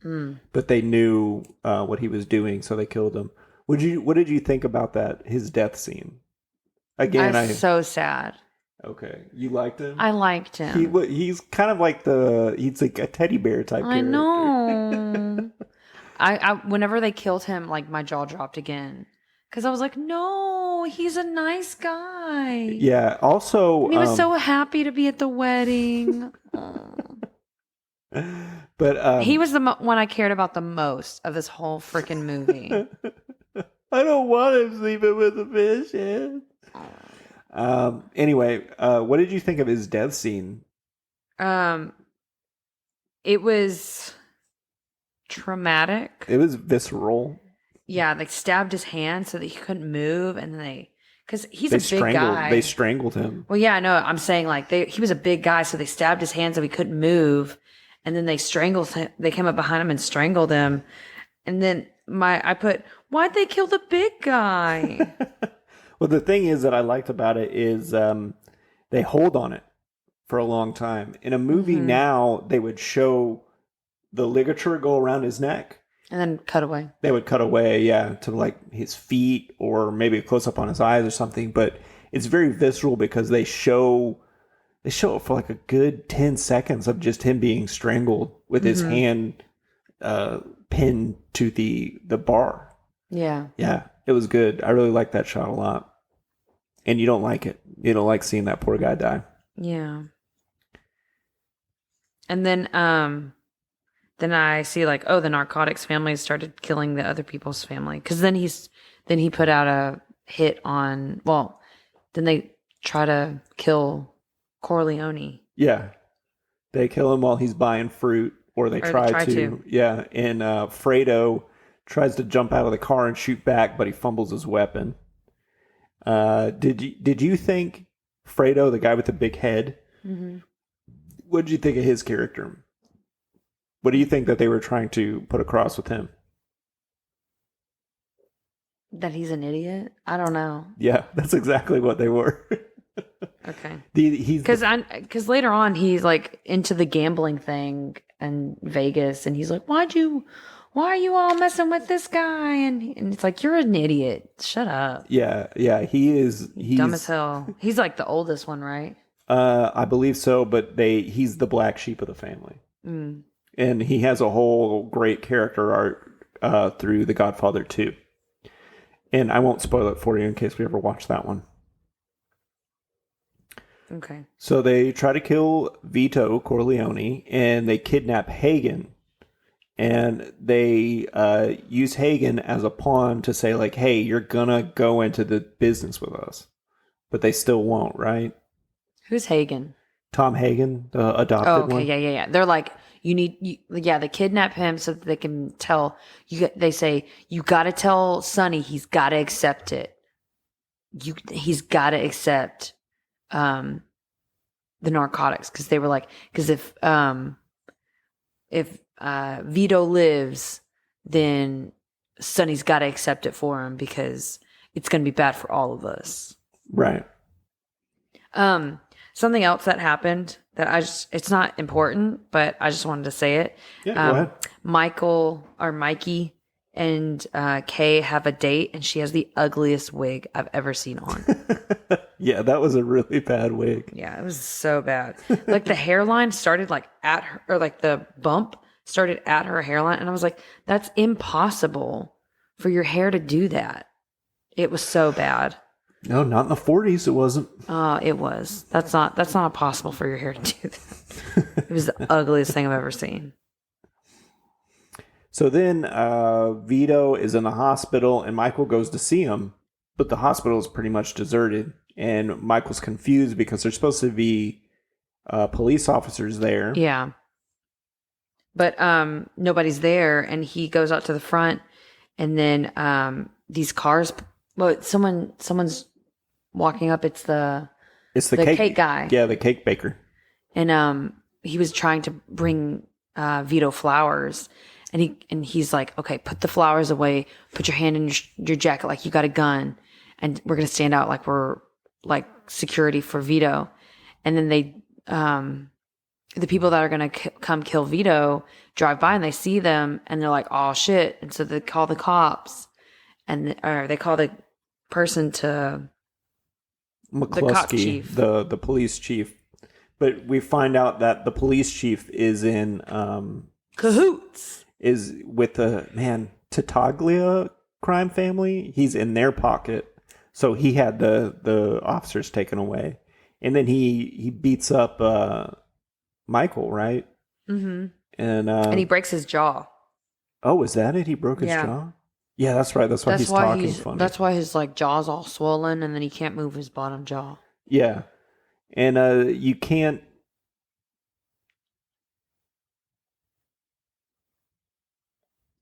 But they knew what he was doing, so they killed him. What did you think about that, his death scene? Again, so sad. Okay. You liked him? I liked him. He's kind of like he's like a teddy bear type character. I know. I whenever they killed him, like my jaw dropped again. Because I was like, no, he's a nice guy. Yeah. Also, and he was so happy to be at the wedding. But he was the one I cared about the most of this whole freaking movie. I don't want him sleeping with the fishes. Anyway, what did you think of his death scene? It was traumatic. It was visceral. Yeah, they stabbed his hand so that he couldn't move, and then because he's a big guy. They strangled him. Well, yeah, I know. I'm saying like he was a big guy, so they stabbed his hand so he couldn't move, and then they strangled him. They came up behind him and strangled him, and then I put, why'd they kill the big guy? Well, the thing is that I liked about it is they hold on it for a long time. In a movie now, they would show the ligature go around his neck. And then cut away. They would cut away, yeah, to like his feet or maybe a close up on his eyes or something. But it's very visceral because they show it for like a good 10 seconds of just him being strangled with his hand pinned to the bar. Yeah. Yeah, it was good. I really liked that shot a lot. And you don't like it. You don't like seeing that poor guy die. Yeah. And then I see like, oh, the narcotics family started killing the other people's family. Because then he put out a hit on, well, then they try to kill Corleone. Yeah. They kill him while he's buying fruit, or they try to. Yeah. And Fredo tries to jump out of the car and shoot back, but he fumbles his weapon. Did you think Fredo, the guy with the big head, what did you think of his character? What do you think that they were trying to put across with him? That he's an idiot? I don't know. Yeah, that's exactly what they were. Okay. Because later on he's like into the gambling thing in Vegas, and he's like, why are you all messing with this guy? And it's like, you're an idiot. Shut up. Yeah, he's dumb as hell. He's like the oldest one, right? I believe so, but he's the black sheep of the family. And he has a whole great character arc through The Godfather 2. And I won't spoil it for you in case we ever watch that one. Okay. So they try to kill Vito Corleone, and they kidnap Hagen. And they use Hagen as a pawn to say, like, hey, you're gonna go into the business with us. But they still won't, right? Who's Hagen? Tom Hagen, the adopted one. Yeah. They're like, they kidnap him so that they can tell you. They say, you got to tell Sonny he's got to accept it. He's got to accept the narcotics, because they were like, because if Vito lives, then Sonny's got to accept it for him, because it's going to be bad for all of us. Right. Something else that happened that it's not important, but I just wanted to say it. Yeah, go ahead. Mikey and Kay have a date, and she has the ugliest wig I've ever seen on. Yeah, that was a really bad wig. Yeah, it was so bad. Like the hairline started like at her, or like the bump started at her hairline. And I was like, that's impossible for your hair to do that. It was so bad. No, not in the 40s. It wasn't. It was. That's not possible for your hair to do that. It was the ugliest thing I've ever seen. So then Vito is in the hospital, and Michael goes to see him, but the hospital is pretty much deserted. And Michael's confused because there's supposed to be police officers there. Yeah. But nobody's there, and he goes out to the front, and then these cars. Well, someone's walking up. It's the cake guy. Yeah, the cake baker. And he was trying to bring Vito flowers, and he's like, okay, put the flowers away. Put your hand in your jacket like you got a gun, and we're gonna stand out like we're like security for Vito. And then they the people that are going to come kill Vito drive by, and they see them, and they're like, oh shit. And so they call the cops, or they call the person to McCluskey, the cop chief, the police chief. But we find out that the police chief is in cahoots, is with the Tattaglia crime family. He's in their pocket, so he had the officers taken away, and then he beats up Michael, right? Mm-hmm. And he breaks his jaw. Oh, is that it? He broke his jaw? Yeah, that's right. That's why he's talking funny. That's why his like jaw's all swollen, and then he can't move his bottom jaw. Yeah. And you can't.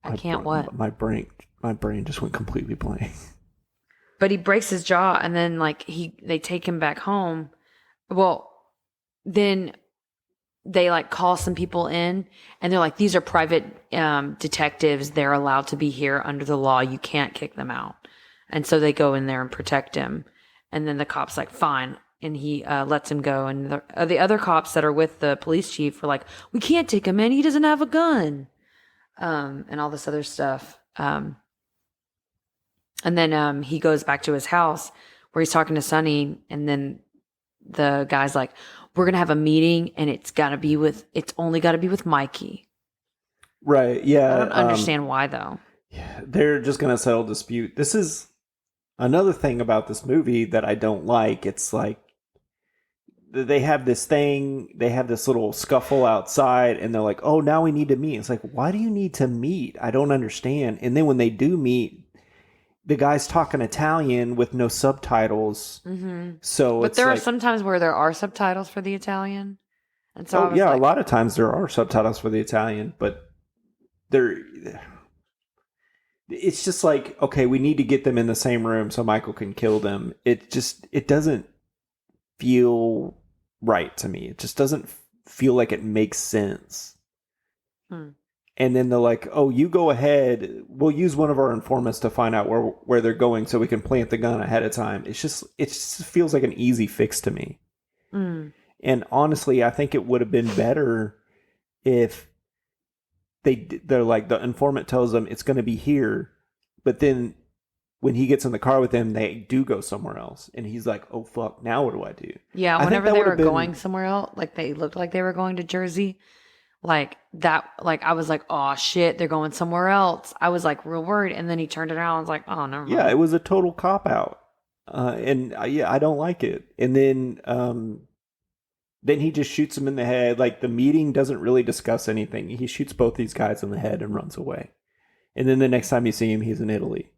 My brain just went completely blank. But he breaks his jaw, and then like they take him back home. Well, then they like call some people in, and they're like, these are private detectives. They're allowed to be here under the law. You can't kick them out. And so they go in there and protect him. And then the cop's like, fine. And he lets him go. And the other cops that are with the police chief are like, we can't take him in. He doesn't have a gun. And all this other stuff. And then he goes back to his house where he's talking to Sonny. And then the guy's like, we're going to have a meeting, and it's only got to be with Mikey. Right. Yeah. I don't understand why though. Yeah, they're just going to settle dispute. This is another thing about this movie that I don't like. It's like they have this little scuffle outside, and they're like, oh, now we need to meet. It's like, why do you need to meet? I don't understand. And then when they do meet, the guy's talking Italian with no subtitles. Mm-hmm. But there are some times where there are subtitles for the Italian. And so a lot of times there are subtitles for the Italian, but it's just like, okay, we need to get them in the same room so Michael can kill them. It doesn't feel right to me. It just doesn't feel like it makes sense. And then they're like, oh, you go ahead. We'll use one of our informants to find out where they're going so we can plant the gun ahead of time. It just feels like an easy fix to me. And honestly, I think it would have been better if they're like, the informant tells them it's going to be here, but then when he gets in the car with them, they do go somewhere else, and he's like, oh fuck, now what do I do? Yeah, whenever they were going somewhere else, like they looked like they were going to Jersey, like that, like I was like, oh shit, they're going somewhere else. I was like real worried, and then he turned it around. I was like, oh, never mind. Yeah, it was a total cop out, and I don't like it. And then he just shoots him in the head. Like, the meeting doesn't really discuss anything. He shoots both these guys in the head and runs away. And then the next time you see him, he's in Italy.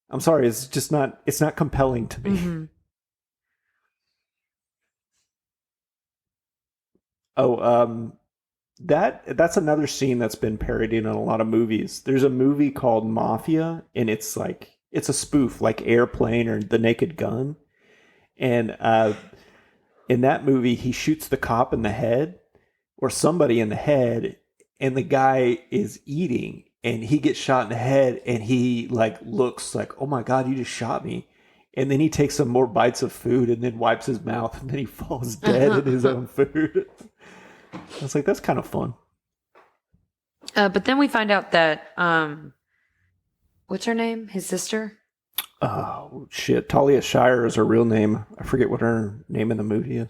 I'm sorry, it's not compelling to me. That's another scene that's been parodied in a lot of movies. There's a movie called Mafia, and it's a spoof, like Airplane or The Naked Gun. And in that movie, he shoots the cop in the head, or somebody in the head, and the guy is eating, and he gets shot in the head, and he like looks like, oh my God, you just shot me. And then he takes some more bites of food and then wipes his mouth, and then he falls dead in his own food. I was like, that's kind of fun. But then we find out that, what's her name? His sister? Oh, shit. Talia Shire is her real name. I forget what her name in the movie is.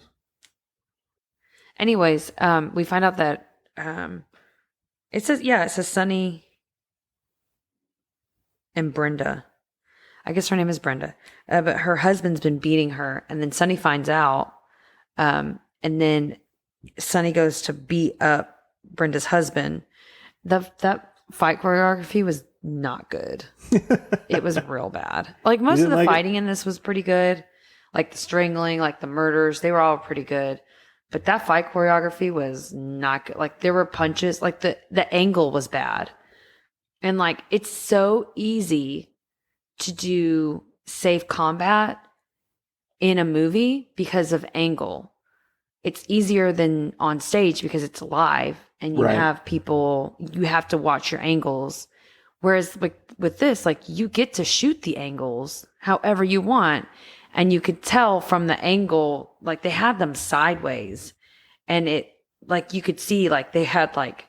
Anyways, we find out that it says Sunny and Brenda. I guess her name is Brenda. But her husband's been beating her, and then Sunny finds out. And then Sunny goes to beat up Brenda's husband. That fight choreography was not good. It was real bad. Like, most of the fighting in this was pretty good. Like the strangling, like the murders, they were all pretty good. But that fight choreography was not good. Like, there were punches, like the angle was bad. And like, it's so easy to do safe combat in a movie because of angle. It's easier than on stage because it's live and you have people, you have to watch your angles. Whereas with this, like, you get to shoot the angles however you want. And you could tell from the angle, like, they had them sideways, and it, like, you could see, like, they had like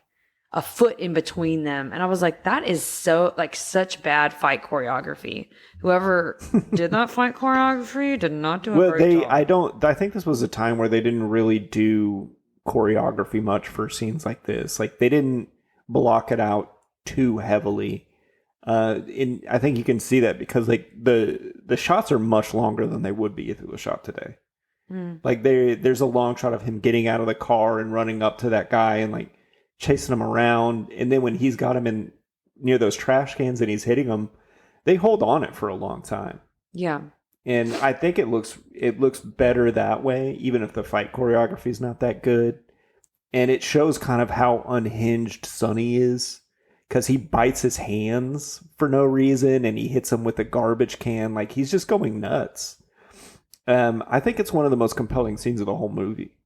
a foot in between them. And I was like, that is so, like, such bad fight choreography. Whoever did that fight choreography did not do a great job. I think this was a time where they didn't really do choreography much for scenes like this. Like, they didn't block it out too heavily. I think you can see that because, like, the shots are much longer than they would be if it was shot today. Like, there's a long shot of him getting out of the car and running up to that guy and like chasing him around, and then when he's got him in near those trash cans and he's hitting them, they hold on it for a long time. Yeah. And I think it looks better that way, even if the fight choreography is not that good. And it shows kind of how unhinged Sonny is, because he bites his hands for no reason and he hits him with a garbage can. Like, he's just going nuts. I think it's one of the most compelling scenes of the whole movie.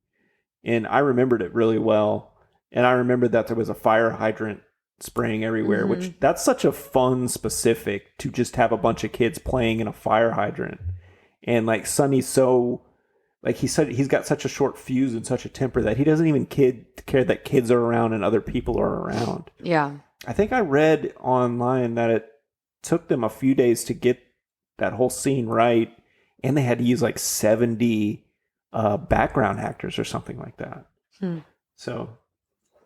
And I remembered it really well. And I remembered that there was a fire hydrant spraying everywhere, which that's such a fun specific to just have a bunch of kids playing in a fire hydrant. And like, Sonny's so, like, he's got such a short fuse and such a temper that he doesn't even care that kids are around and other people are around. Yeah. I think I read online that it took them a few days to get that whole scene right, and they had to use like 70 background actors or something like that. So,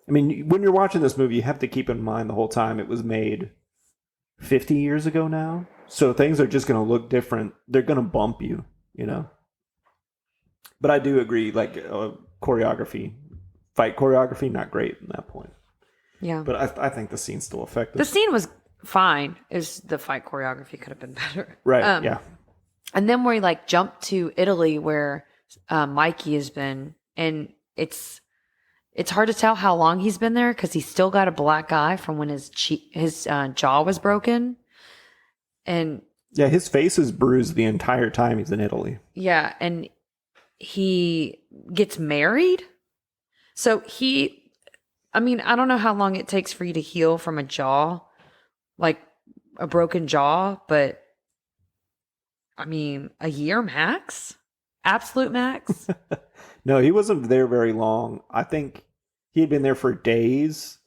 I mean, when you're watching this movie, you have to keep in mind the whole time it was made 50 years ago now. So things are just going to look different. They're going to bump you, you know? But I do agree, like, fight choreography, not great at that point. Yeah. But I think the scene's still effective. The scene was fine. The fight choreography could have been better. Right, yeah. And then we like jump to Italy where Mikey has been, and it's it's hard to tell how long he's been there because he's still got a black eye from when his jaw was broken. And yeah, his face is bruised the entire time he's in Italy. Yeah, and he gets married. So I don't know how long it takes for you to heal from a jaw, like a broken jaw, but I mean, a year max? Absolute max? No, he wasn't there very long. I think he had been there for days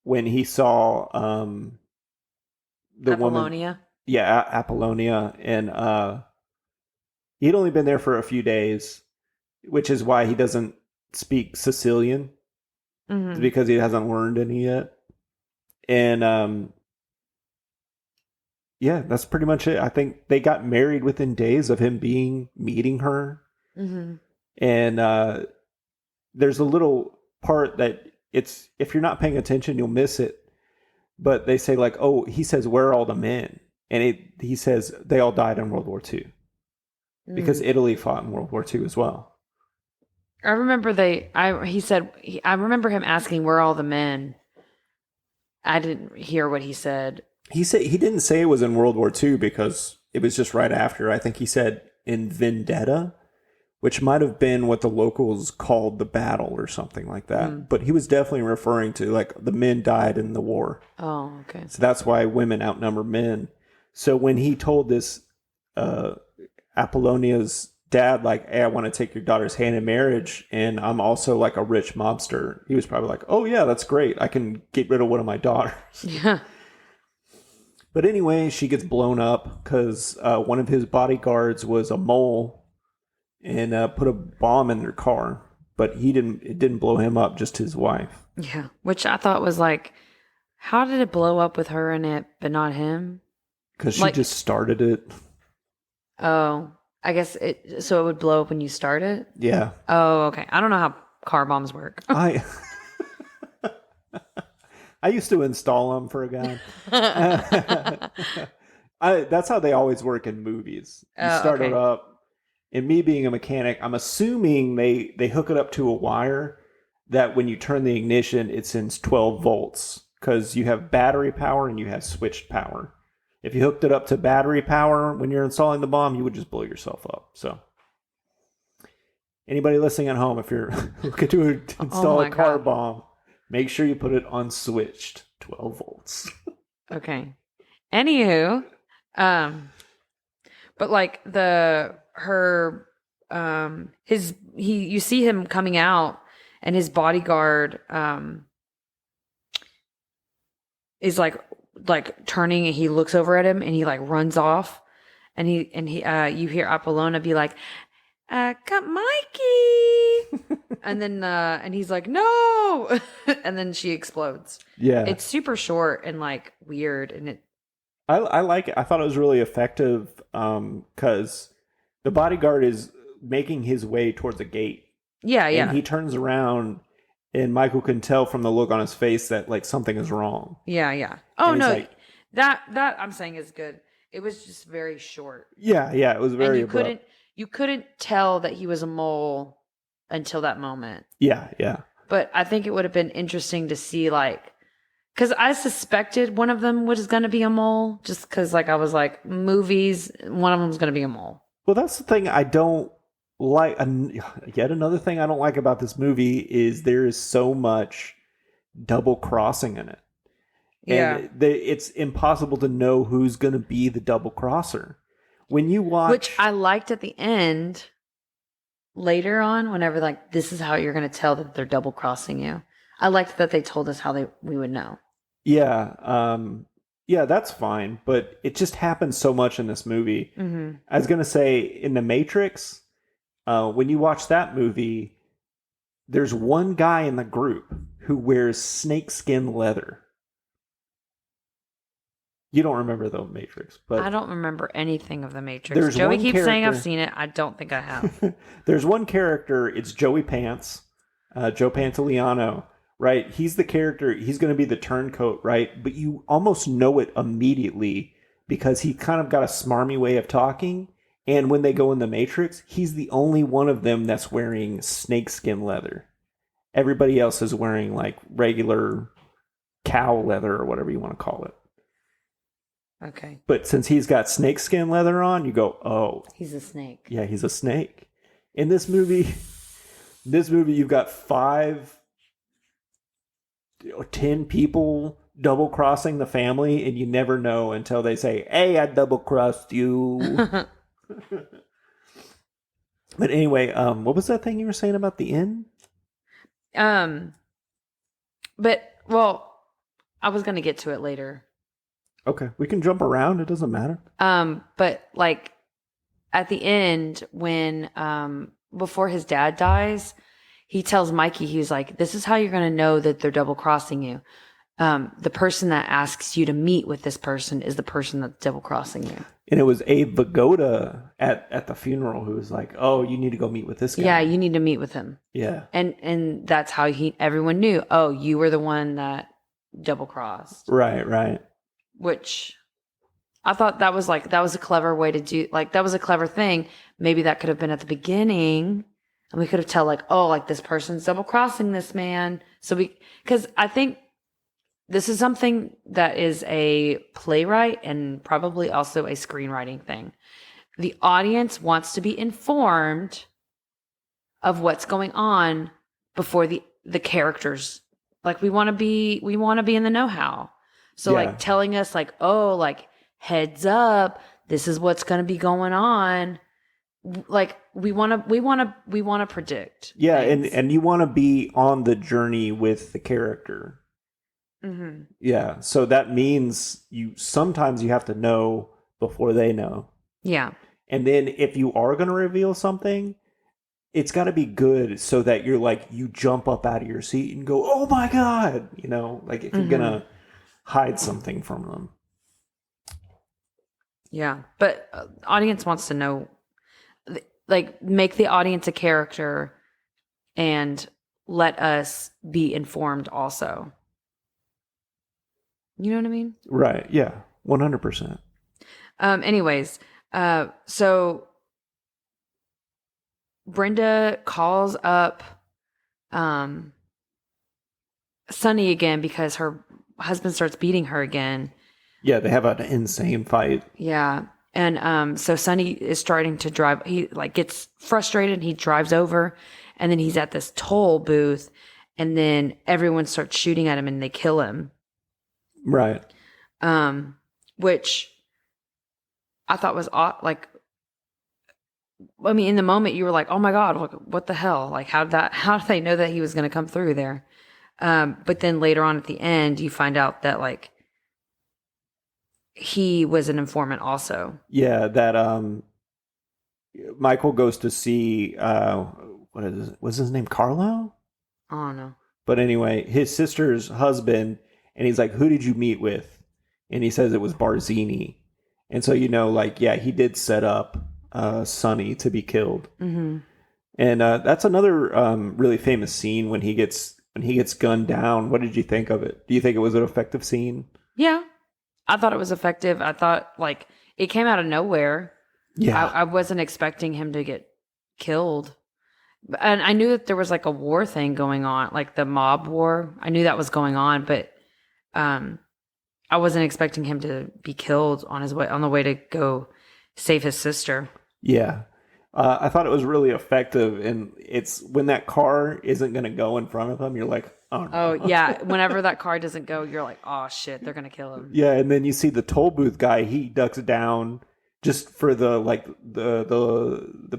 when he saw the Apollonia. woman. Yeah, Apollonia. And he'd only been there for a few days, which is why he doesn't speak Sicilian. Mm-hmm. Because he hasn't learned any yet. And yeah, that's pretty much it. I think they got married within days of him meeting her. Mm-hmm. And there's a little part that if you're not paying attention, you'll miss it. But they say like, oh, he says, where are all the men? And he says they all died in World War II. Because Italy fought in World War II as well. I remember I remember him asking where are all the men. I didn't hear what he said. He said he didn't say it was in World War II because it was just right after. I think he said in Vendetta, which might have been what the locals called the battle or something like that. But he was definitely referring to like the men died in the war. Oh, okay. So that's why women outnumber men. So when he told this Apollonia's dad, like, hey, I want to take your daughter's hand in marriage, and I'm also like a rich mobster, he was probably like, oh yeah, that's great. I can get rid of one of my daughters. Yeah. But anyway, she gets blown up because one of his bodyguards was a mole and put a bomb in their car. But it didn't blow him up, just his wife. Yeah, which I thought was like, how did it blow up with her in it, but not him? Because she just started it. Oh, I guess so it would blow up when you start it? Yeah. Oh, okay. I don't know how car bombs work. I used to install them for a guy. That's how they always work in movies. You start it up. And me being a mechanic, I'm assuming they hook it up to a wire that when you turn the ignition, it sends 12 volts. Because you have battery power and you have switched power. If you hooked it up to battery power when you're installing the bomb, you would just blow yourself up. So, anybody listening at home, if you're looking to install a car bomb, make sure you put it on switched 12 volts. Okay. Anywho, but like you see him coming out, and his bodyguard is like turning, and he looks over at him, and he like runs off, and you hear Apollonia be like, "Come, Mikey," and then and he's like, "No," and then she explodes. Yeah, it's super short and like weird, and I like it. I thought it was really effective because the bodyguard is making his way towards a gate. Yeah. And he turns around, and Michael can tell from the look on his face that like something is wrong. Yeah. Oh no, like, that I'm saying is good. It was just very short. Yeah, it was very. And you couldn't tell that he was a mole until that moment. Yeah. But I think it would have been interesting to see, like, because I suspected one of them was going to be a mole, just because like I was like, movies, one of them's going to be a mole. Well, that's the thing I don't like. Yet another thing I don't like about this movie is there is so much double crossing in it. And it's impossible to know who's going to be the double crosser. When you watch... Which I liked at the end, later on, whenever like, this is how you're going to tell that they're double crossing you. I liked that they told us how we would know. Yeah. Yeah, that's fine. But it just happens so much in this movie. Mm-hmm. I was going to say, in The Matrix, when you watch that movie, there's one guy in the group who wears snakeskin leather. You don't remember The Matrix, but I don't remember anything of The Matrix. Joey keeps saying I've seen it. I don't think I have. There's one character. It's Joey Pants, Joe Pantoliano, right? He's the character. He's going to be the turncoat, right? But you almost know it immediately because he kind of got a smarmy way of talking. And when they go in The Matrix, he's the only one of them that's wearing snakeskin leather. Everybody else is wearing like regular cow leather or whatever you want to call it. Okay. But since he's got snakeskin leather on, you go, oh. He's a snake. Yeah, he's a snake. In this movie, you've got 5 or 10 people double-crossing the family, and you never know until they say, hey, I double-crossed you. But anyway, what was that thing you were saying about the inn? But, well, I was going to get to it later. Okay, we can jump around. It doesn't matter. But like at the end when before his dad dies, he tells Mikey, he's like, this is how you're going to know that they're double crossing you. The person that asks you to meet with this person is the person that's double crossing you. And it was Abe Vigoda at the funeral who was like, oh, you need to go meet with this guy. Yeah, you need to meet with him. Yeah. And that's how everyone knew, oh, you were the one that double crossed. Right. Which I thought that was a clever way to do, like, that was a clever thing. Maybe that could have been at the beginning and we could have tell like, oh, like this person's double crossing this man. Because I think this is something that is a playwright and probably also a screenwriting thing. The audience wants to be informed of what's going on before the characters. Like we want to be in the know-how. So like telling us like, oh, like heads up, this is what's going to be going on. Like we want to predict. Yeah. things. And you want to be on the journey with the character. Mm-hmm. Yeah. So that means sometimes you have to know before they know. Yeah. And then if you are going to reveal something, it's got to be good so that you're like, you jump up out of your seat and go, oh my God, like if you're going to hide something from them. Yeah. But audience wants to know, like make the audience a character and let us be informed also. You know what I mean? Right. Yeah. 100%. Anyways, so Brenda calls up Sunny again because her husband starts beating her again. Yeah, they have an insane fight. Yeah. And so Sunny is starting to drive. He like gets frustrated and he drives over and then he's at this toll booth and then everyone starts shooting at him and they kill him. Right. Which I thought was like, I mean, in the moment you were like, oh my God, what the hell? Like how did they know that he was going to come through there? But then later on at the end, you find out that like he was an informant also. Yeah. That, Michael goes to see, what is it? Was his name Carlo? I don't know. But anyway, his sister's husband, and he's like, who did you meet with? And he says it was Barzini. And so, like, yeah, he did set up Sonny to be killed. Mm-hmm. And that's another really famous scene when he gets gunned down. What did you think of it? Do you think it was an effective scene? Yeah. I thought it was effective. I thought, like, it came out of nowhere. Yeah. I wasn't expecting him to get killed. And I knew that there was, like, a war thing going on, like the mob war. I knew that was going on, but I wasn't expecting him to be killed on the way to go save his sister. Yeah. I thought it was really effective. And it's when that car isn't going to go in front of him, you're like, oh, no. Oh, yeah. Whenever that car doesn't go, you're like, oh, shit, they're going to kill him. Yeah. And then you see the toll booth guy, he ducks down just for the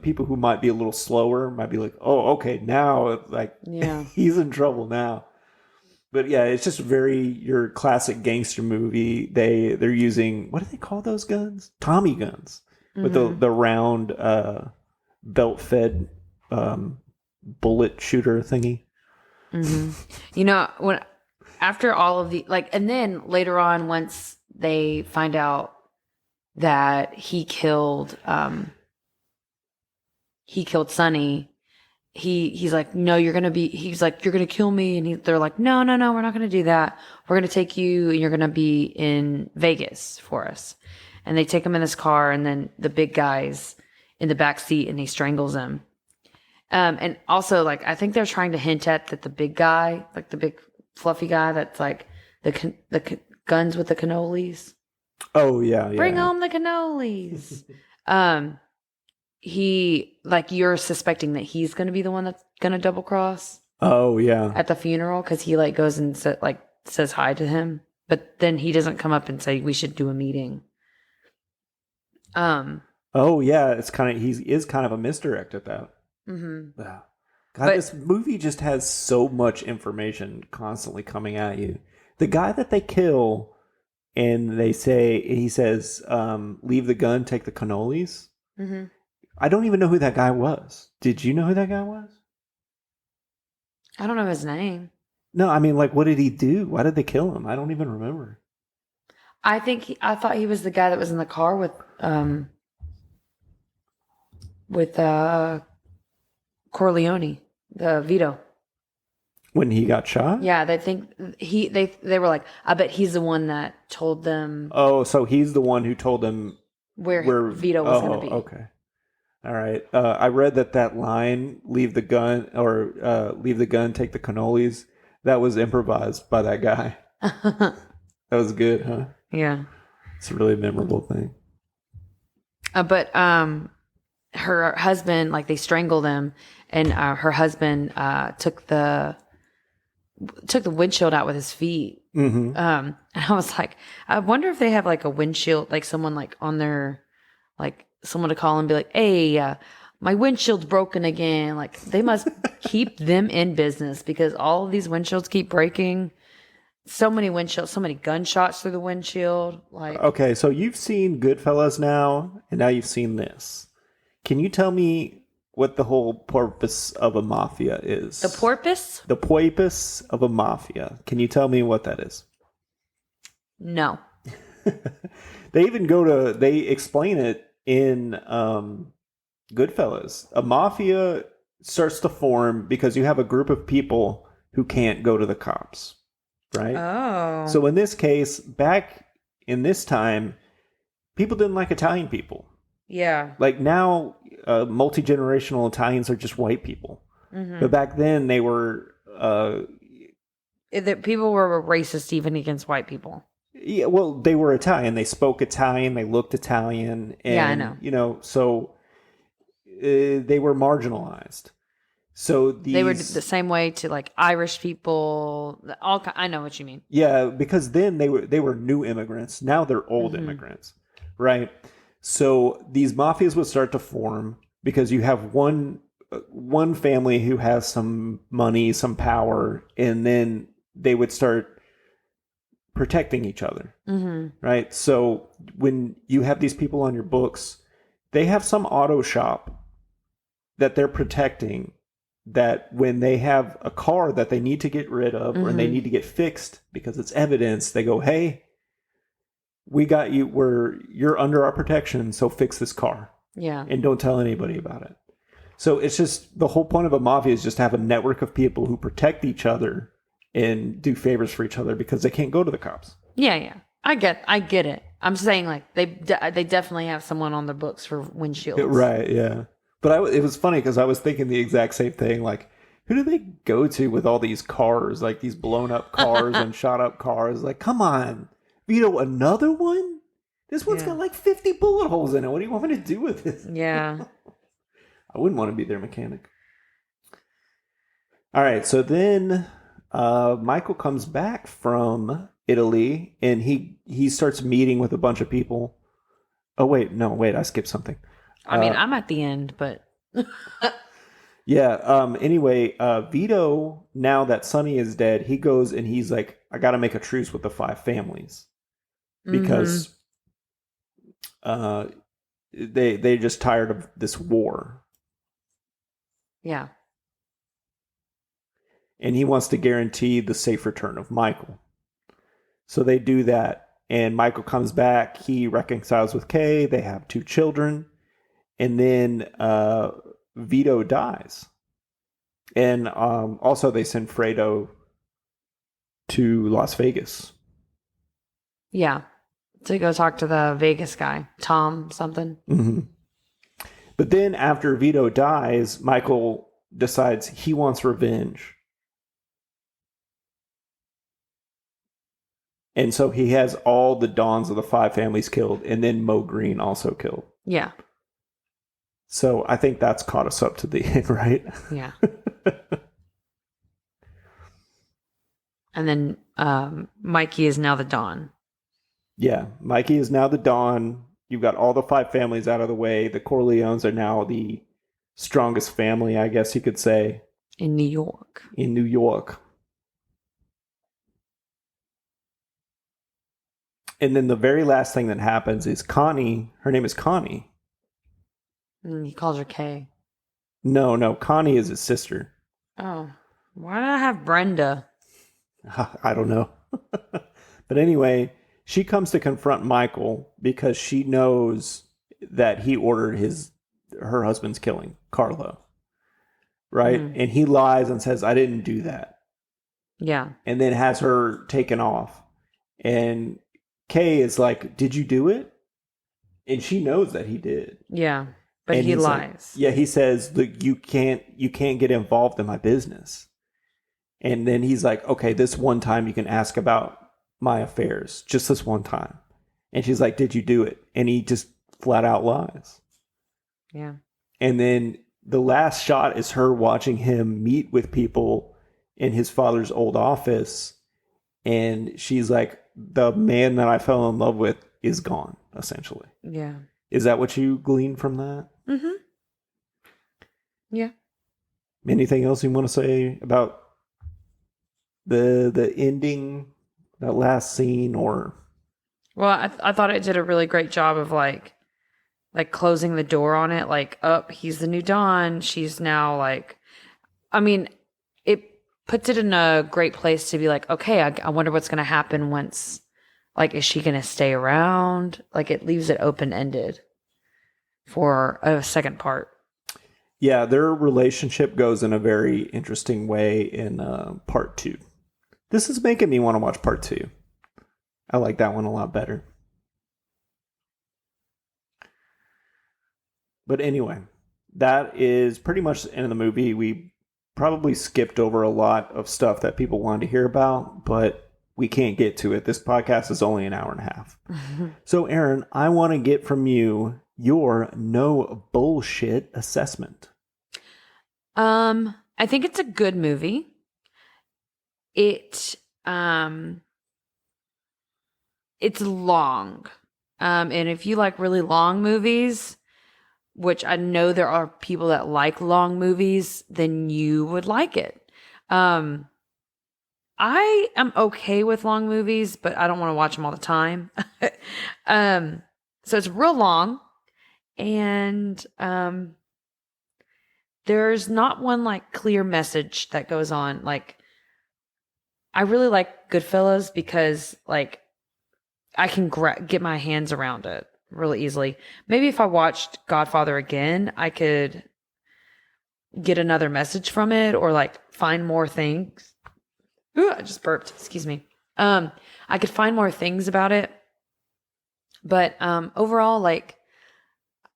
people who might be a little slower, might be like, oh, okay, now, like, yeah, he's in trouble now. But yeah, it's just your classic gangster movie. They're using, what do they call those guns? Tommy guns with the round belt-fed bullet shooter thingy. Mm-hmm. When after all of the and then later on, once they find out that he killed Sonny. He's like, no, you're going to kill me. And they're like, no, we're not going to do that. We're going to take you and you're going to be in Vegas for us. And they take him in this car and then the big guy's in the back seat and he strangles him. And also, like, I think they're trying to hint at that the big guy, like the big fluffy guy that's like the guns with the cannolis. Oh, yeah. Bring home the cannolis. He, like, you're suspecting that he's going to be the one that's going to double cross. Oh, yeah. At the funeral, because he, like, goes and says hi to him. But then he doesn't come up and say, we should do a meeting. Oh, yeah. It's kind of, he is kind of a misdirect at that. Mm-hmm. God, this movie just has so much information constantly coming at you. The guy that they kill, and he says, leave the gun, take the cannolis. Mm-hmm. I don't even know who that guy was. Did you know who that guy was? I don't know his name. No, I mean, like, what did he do? Why did they kill him? I don't even remember. I thought he was the guy that was in the car with Corleone, the Vito. When he got shot? Yeah, they think they were like, I bet he's the one that told them. Oh, so he's the one who told them where Vito was going to be. Okay. All right. I read that line, leave the gun, take the cannolis, that was improvised by that guy. That was good, huh? Yeah. It's a really memorable thing. But her husband, like, they strangled him, and her husband took the windshield out with his feet. Mm-hmm. And I was like, I wonder if they have, like, a windshield, like someone, like, on their, like, someone to call and be like, hey, my windshield's broken again. Like, they must keep them in business because all of these windshields keep breaking. So many windshields, so many gunshots through the windshield. Like, okay, so you've seen Goodfellas now, and now you've seen this. Can you tell me what the whole purpose of a mafia is? The porpoise? The purpose of a mafia. Can you tell me what that is? No. They explain it in Goodfellas. A mafia starts to form because you have a group of people who can't go to the cops, right? Oh. So in this case, back in this time, people didn't like Italian people. Yeah. Like now, multi-generational Italians are just white people. Mm-hmm. But back then, they were... people were racist even against white people. Yeah, well, they were Italian. They spoke Italian. They looked Italian. And, yeah, I know. So they were marginalized. So they were the same way to, like, Irish people. I know what you mean. Yeah, because then they were new immigrants. Now they're old immigrants, right? So these mafias would start to form because you have one family who has some money, some power, and then they would start protecting each other, right? So when you have these people on your books, they have some auto shop that they're protecting, that when they have a car that they need to get rid of or they need to get fixed because it's evidence, they go, hey, we got you, you're under our protection, so fix this car. Yeah. And don't tell anybody about it. So it's just, the whole point of a mafia is just to have a network of people who protect each other and do favors for each other because they can't go to the cops. Yeah. I get it. I'm saying, like, they definitely have someone on the books for windshields. Right, yeah. But it was funny because I was thinking the exact same thing. Like, who do they go to with all these cars, like these blown up cars and shot up cars? Like, come on, Vito, another one? This one's got like 50 bullet holes in it. What do you want me to do with this? Yeah. I wouldn't want to be their mechanic. All right, so then Michael comes back from Italy and he starts meeting with a bunch of people. Oh, wait, I skipped something. I mean, I'm at the end, but... Yeah, anyway, Vito, now that Sonny is dead, he goes and he's like, I got to make a truce with the 5 families. Because they're just tired of this war. Yeah. And he wants to guarantee the safe return of Michael. So they do that. And Michael comes back. He reconciles with Kay. They have 2 children. And then Vito dies. And also they send Fredo to Las Vegas. Yeah. To go talk to the Vegas guy. Tom something. Mm-hmm. But then after Vito dies, Michael decides he wants revenge. And so he has all the Dons of the 5 families killed, and then Mo Green also killed. Yeah. So I think that's caught us up to the end, right? Yeah. And then Mikey is now the Don. Yeah. Mikey is now the Don. You've got all the 5 families out of the way. The Corleones are now the strongest family, I guess you could say. In New York. In New York. And then the very last thing that happens is Connie, her name is Connie. And he calls her Kay. No, Connie is his sister. Oh, why did I have Brenda? I don't know. But anyway, she comes to confront Michael because she knows that he ordered her husband's killing, Carlo. Right? Mm. And he lies and says, I didn't do that. Yeah. And then has her taken off. And Kay is like, did you do it? And she knows that he did. Yeah. But he lies. Like, he says, look, you can't get involved in my business. And then he's like, okay, this one time you can ask about my affairs. Just this one time. And she's like, did you do it? And he just flat out lies. Yeah. And then the last shot is her watching him meet with people in his father's old office. And she's like, the man that I fell in love with is gone, essentially. Yeah. Is that what you gleaned from that? Mm-hmm. Yeah. Anything else you want to say about the ending, that last scene, or? Well, I thought it did a really great job of like closing the door on it. Like, he's the new Don. She's now like, I mean, it puts it in a great place to be like, okay, I wonder what's going to happen once, like, is she going to stay around? Like, it leaves it open-ended for a second part. Yeah, their relationship goes in a very interesting way in part 2. This is making me want to watch part 2. I like that one a lot better. But anyway, that is pretty much the end of the movie. We probably skipped over a lot of stuff that people wanted to hear about, but we can't get to it. This podcast is only an hour and a half. So, Aaron, I want to get from you your no bullshit assessment. I think it's a good movie. It's long. And if you like really long movies, which I know there are people that like long movies, then you would like it. I am okay with long movies, but I don't want to watch them all the time. So it's real long, and there's not one like clear message that goes on. Like, I really like Goodfellas because like I can get my hands around it really easily. Maybe if I watched Godfather again, I could get another message from it or like find more things. Ooh, I just burped. Excuse me. I could find more things about it. But overall, like,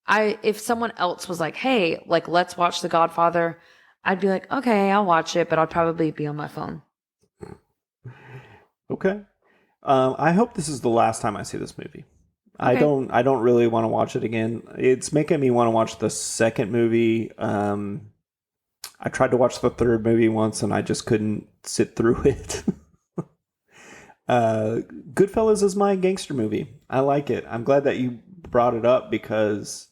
if someone else was like, hey, like, let's watch The Godfather, I'd be like, okay, I'll watch it, but I'd probably be on my phone. Okay. I hope this is the last time I see this movie. Okay. I don't really want to watch it again. It's making me want to watch the second movie. I tried to watch the third movie once and I just couldn't sit through it. Goodfellas is my gangster movie. I like it. I'm glad that you brought it up because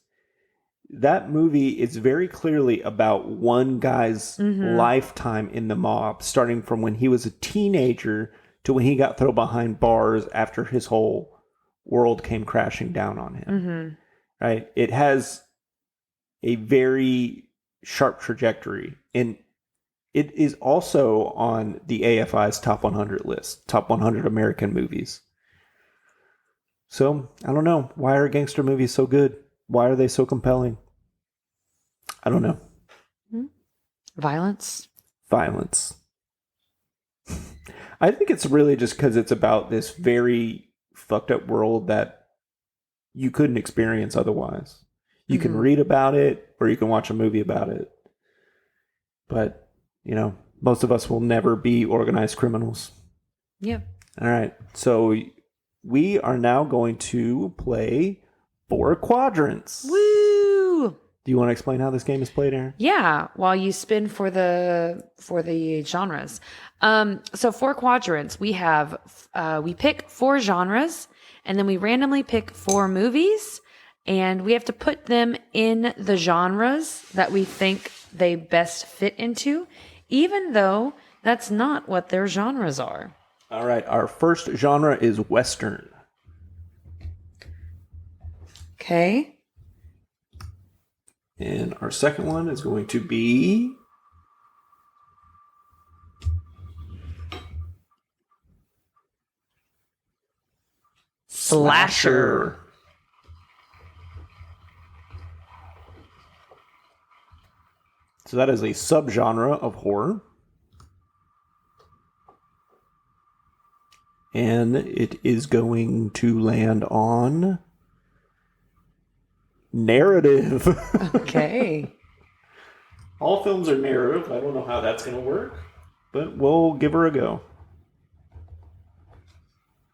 that movie is very clearly about one guy's lifetime in the mob, starting from when he was a teenager to when he got thrown behind bars after his whole world came crashing down on him. Right? It has a very sharp trajectory, and it is also on the AFI's top 100 list, top 100 American movies. So, I don't know. Why are gangster movies so good? Why are they so compelling? I don't know. Violence. I think it's really just because it's about this very fucked up world that you couldn't experience otherwise. You can read about it or you can watch a movie about it. But, most of us will never be organized criminals. Yep. All right. So we are now going to play 4 quadrants. Woo! Do you want to explain how this game is played, Aaron? Yeah, while you spin for the genres. So 4 quadrants, we have we pick 4 genres, and then we randomly pick 4 movies, and we have to put them in the genres that we think they best fit into, even though that's not what their genres are. All right, our first genre is Western. Okay. And our second one is going to be Slasher. So that is a subgenre of horror. And it is going to land on narrative. Okay. All films are narrative. I don't know how that's going to work, but we'll give her a go.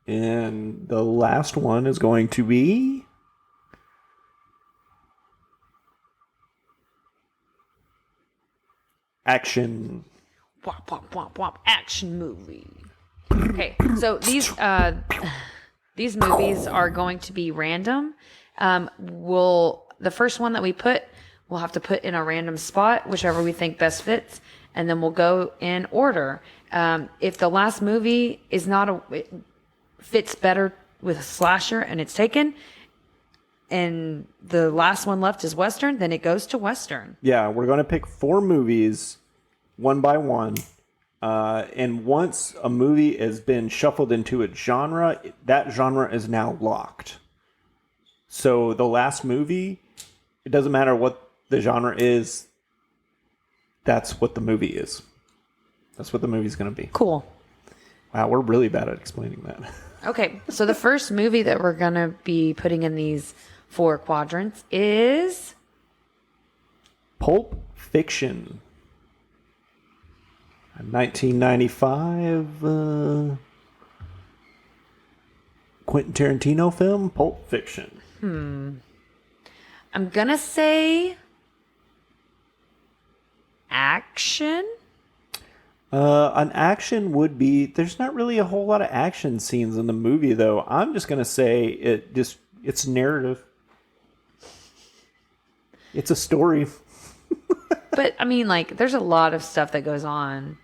And the last one is going to be action. Womp, womp, womp, womp. Action movie. Okay, so these movies are going to be random. The first one that we put, we'll have to put in a random spot, whichever we think best fits, and then we'll go in order. If the last movie is it fits better with a slasher and it's taken, and the last one left is Western, then it goes to Western. Yeah, we're going to pick 4 movies, one by one. And once a movie has been shuffled into a genre, that genre is now locked. So the last movie, it doesn't matter what the genre is, that's what the movie is. That's what the movie's going to be. Cool. Wow, we're really bad at explaining that. Okay, so the first movie that we're going to be putting in these 4 quadrants is Pulp Fiction. 1995 Quentin Tarantino film, Pulp Fiction. I'm going to say action. An action would be, there's not really a whole lot of action scenes in the movie, though. I'm just going to say it's narrative. It's a story. But, I mean, like, there's a lot of stuff that goes on.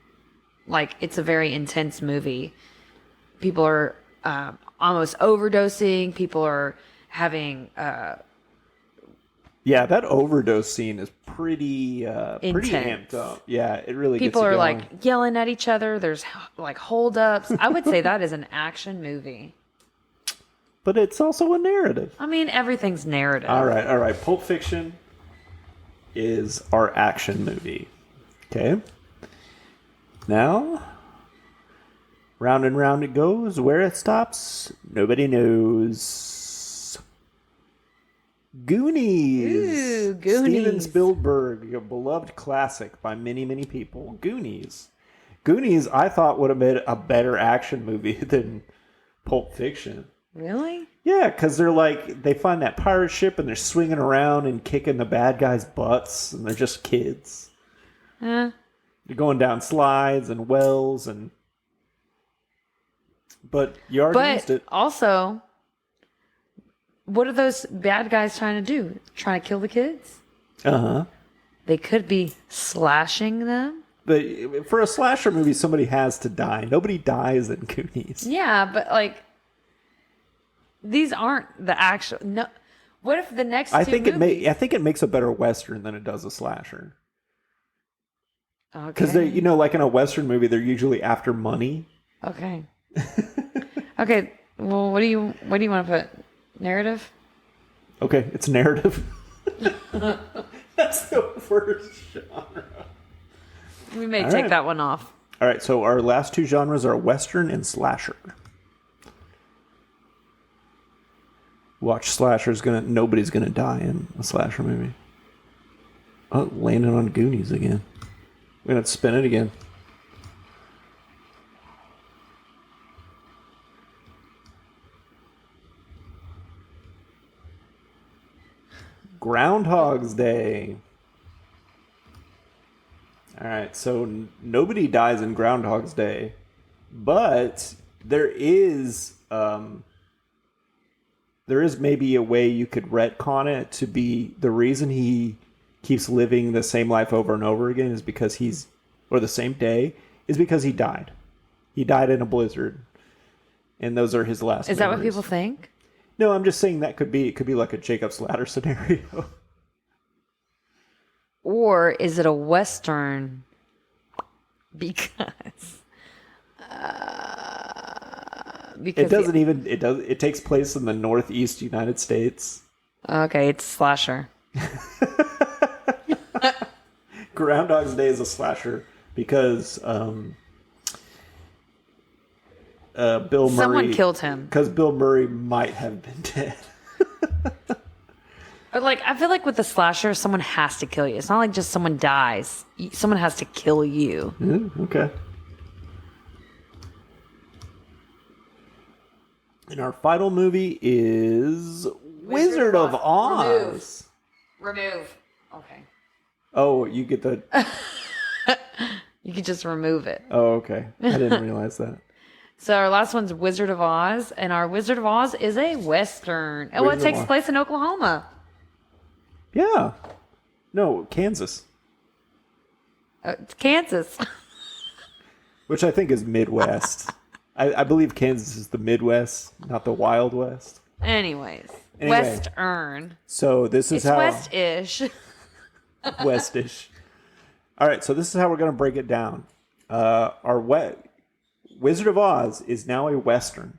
Like, it's a very intense movie. People are almost overdosing. People are having... Yeah, that overdose scene is pretty amped up. Yeah, it really gets you People are, going. like, yelling at each other. There's, like, holdups. I would say that is an action movie. But it's also a narrative. I mean, everything's narrative. All right. Pulp Fiction is our action movie. Okay. Now, round and round it goes. Where it stops, nobody knows. Goonies. Ooh, Goonies. Steven Spielberg, a beloved classic by many, many people. Goonies, I thought would have been a better action movie than Pulp Fiction. Really? Yeah, because they find that pirate ship and they're swinging around and kicking the bad guys' butts, and they're just kids. They're going down slides and wells, but you already used it. Also, what are those bad guys trying to do? Trying to kill the kids? Uh-huh. They could be slashing them. But for a slasher movie, somebody has to die. Nobody dies in Goonies. Yeah, but like, these aren't the actual. No. What if the next? I two think movies, I think it makes a better Western than it does a slasher. Because Okay. they, like in a Western movie, they're usually after money. Okay. Okay. Well, what do you want to put? Narrative. Okay, it's narrative. That's the worst genre. We may All take right. that one off. All right, so our last 2 genres are Western and slasher. Watch nobody's gonna die in a slasher movie. Oh, landing on Goonies again. We're going to spin it again. Groundhog's Day. All right, so nobody dies in Groundhog's Day, but there is maybe a way you could retcon it to be the reason he keeps living the same life over and over again is because or the same day is because he died. He died in a blizzard, and those are his last. Is that what people think? No, I'm just saying it could be like a Jacob's Ladder scenario. Or is it a Western? Because it doesn't even. It takes place in the Northeast United States. Okay, it's slasher. Groundhog's Day is a slasher because Bill Murray. Someone killed him. Because Bill Murray might have been dead. But I feel like with the slasher, someone has to kill you. It's not like just someone dies. Someone has to kill you. Okay. And our final movie is Wizard of Oz. Remove. Okay. Oh, you get the... You could just remove it. Oh, okay. I didn't realize that. So our last one's Wizard of Oz, and our Wizard of Oz is a Western. And it takes place in Oklahoma. Yeah. No, Kansas. It's Kansas. Which I think is Midwest. I believe Kansas is the Midwest, not the Wild West. Anyway. Western. So this is it's how... West-ish. West-ish. All right, so this is how we're going to break it down. Wizard of Oz is now a Western.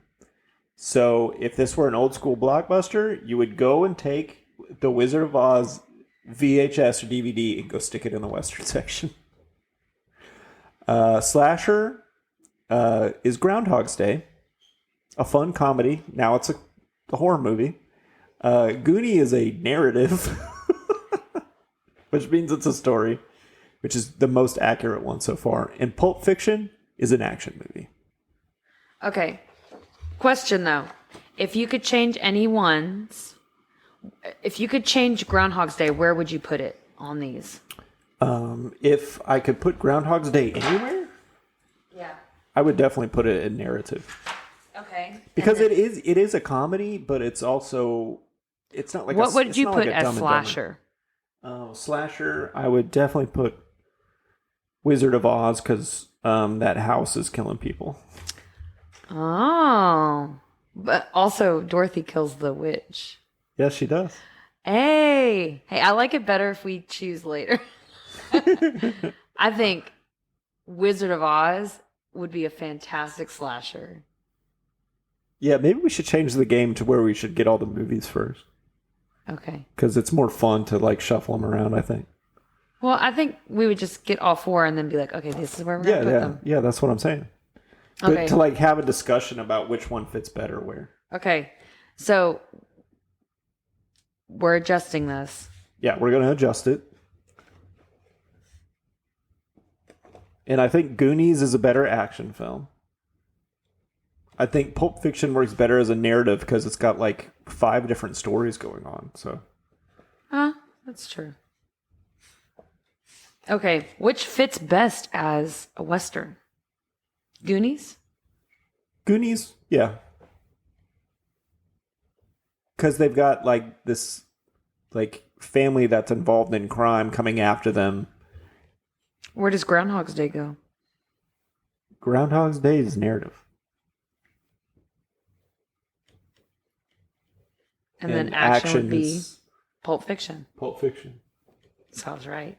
So if this were an old school blockbuster, you would go and take the Wizard of Oz VHS or DVD and go stick it in the Western section. Slasher is Groundhog's Day, a fun comedy. Now it's a horror movie. Goonie is a narrative, which means it's a story, which is the most accurate one so far. And Pulp Fiction is an action movie. Okay. Question though. If you could change if you could change Groundhog's Day, where would you put it on these? If I could put Groundhog's Day anywhere, yeah, I would definitely put it in narrative. Okay. Because it is a comedy, but it's also not like what would you put as slasher? Slasher, I would definitely put Wizard of Oz because that house is killing people. Oh, but also Dorothy kills the witch. Yes, she does. Hey, I like it better if we choose later. I think Wizard of Oz would be a fantastic slasher. Yeah, maybe we should change the game to where we should get all the movies first. Okay. Because it's more fun to shuffle them around, I think. Well, I think we would just get all four and then be like, okay, this is where we're going to put them. Yeah, that's what I'm saying. Okay. But to have a discussion about which one fits better where. Okay. So we're adjusting this. Yeah, we're going to adjust it. And I think Goonies is a better action film. I think Pulp Fiction works better as a narrative because it's got 5 different stories going on. So. That's true. Okay, which fits best as a Western? Goonies? Goonies, yeah. Because they've got this family that's involved in crime coming after them. Where does Groundhog's Day go? Groundhog's Day is narrative. And then action would be Pulp Fiction. Pulp Fiction. Sounds right.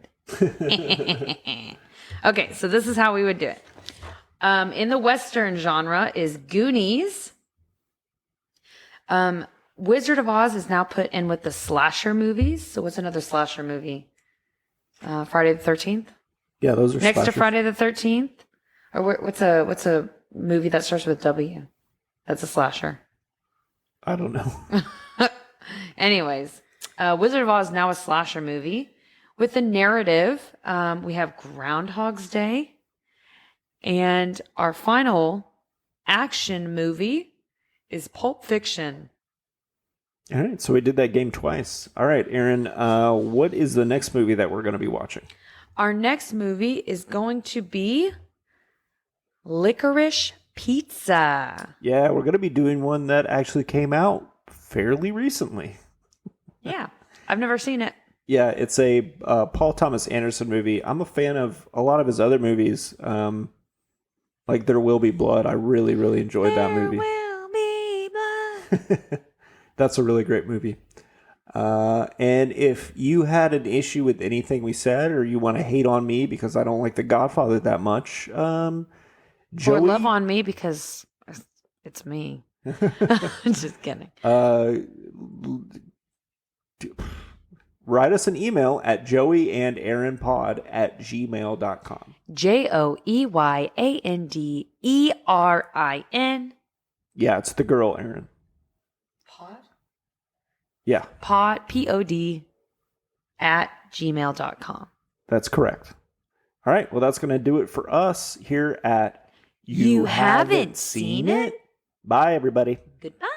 Okay, so this is how we would do it. In the Western genre is Goonies. Wizard of Oz is now put in with the slasher movies. So what's another slasher movie? Friday the 13th? Yeah, those are next slashers. to Friday the 13th? Or what's a movie that starts with W? That's a slasher. I don't know. Anyways, Wizard of Oz is now a slasher movie With the narrative, we have Groundhog's Day. And our final action movie is Pulp Fiction. All right, so we did that game twice. All right, Aaron, what is the next movie that we're going to be watching? Our next movie is going to be Licorice Pizza. Yeah, we're going to be doing one that actually came out fairly recently. Yeah, I've never seen it. Yeah, it's a Paul Thomas Anderson movie. I'm a fan of a lot of his other movies, like There Will Be Blood. I really, really enjoyed that movie. There will be blood. That's a really great movie. And if you had an issue with anything we said, or you want to hate on me because I don't like The Godfather that much, Joey... Or love on me because it's me. Just kidding. Write us an email at joeyanderinpod@gmail.com. JoeyandErin. Yeah, it's the girl, Aaron. Pod? Yeah. Pod, P-O-D, @gmail.com. That's correct. All right. Well, that's going to do it for us here at You Haven't Seen It? Bye, everybody. Goodbye.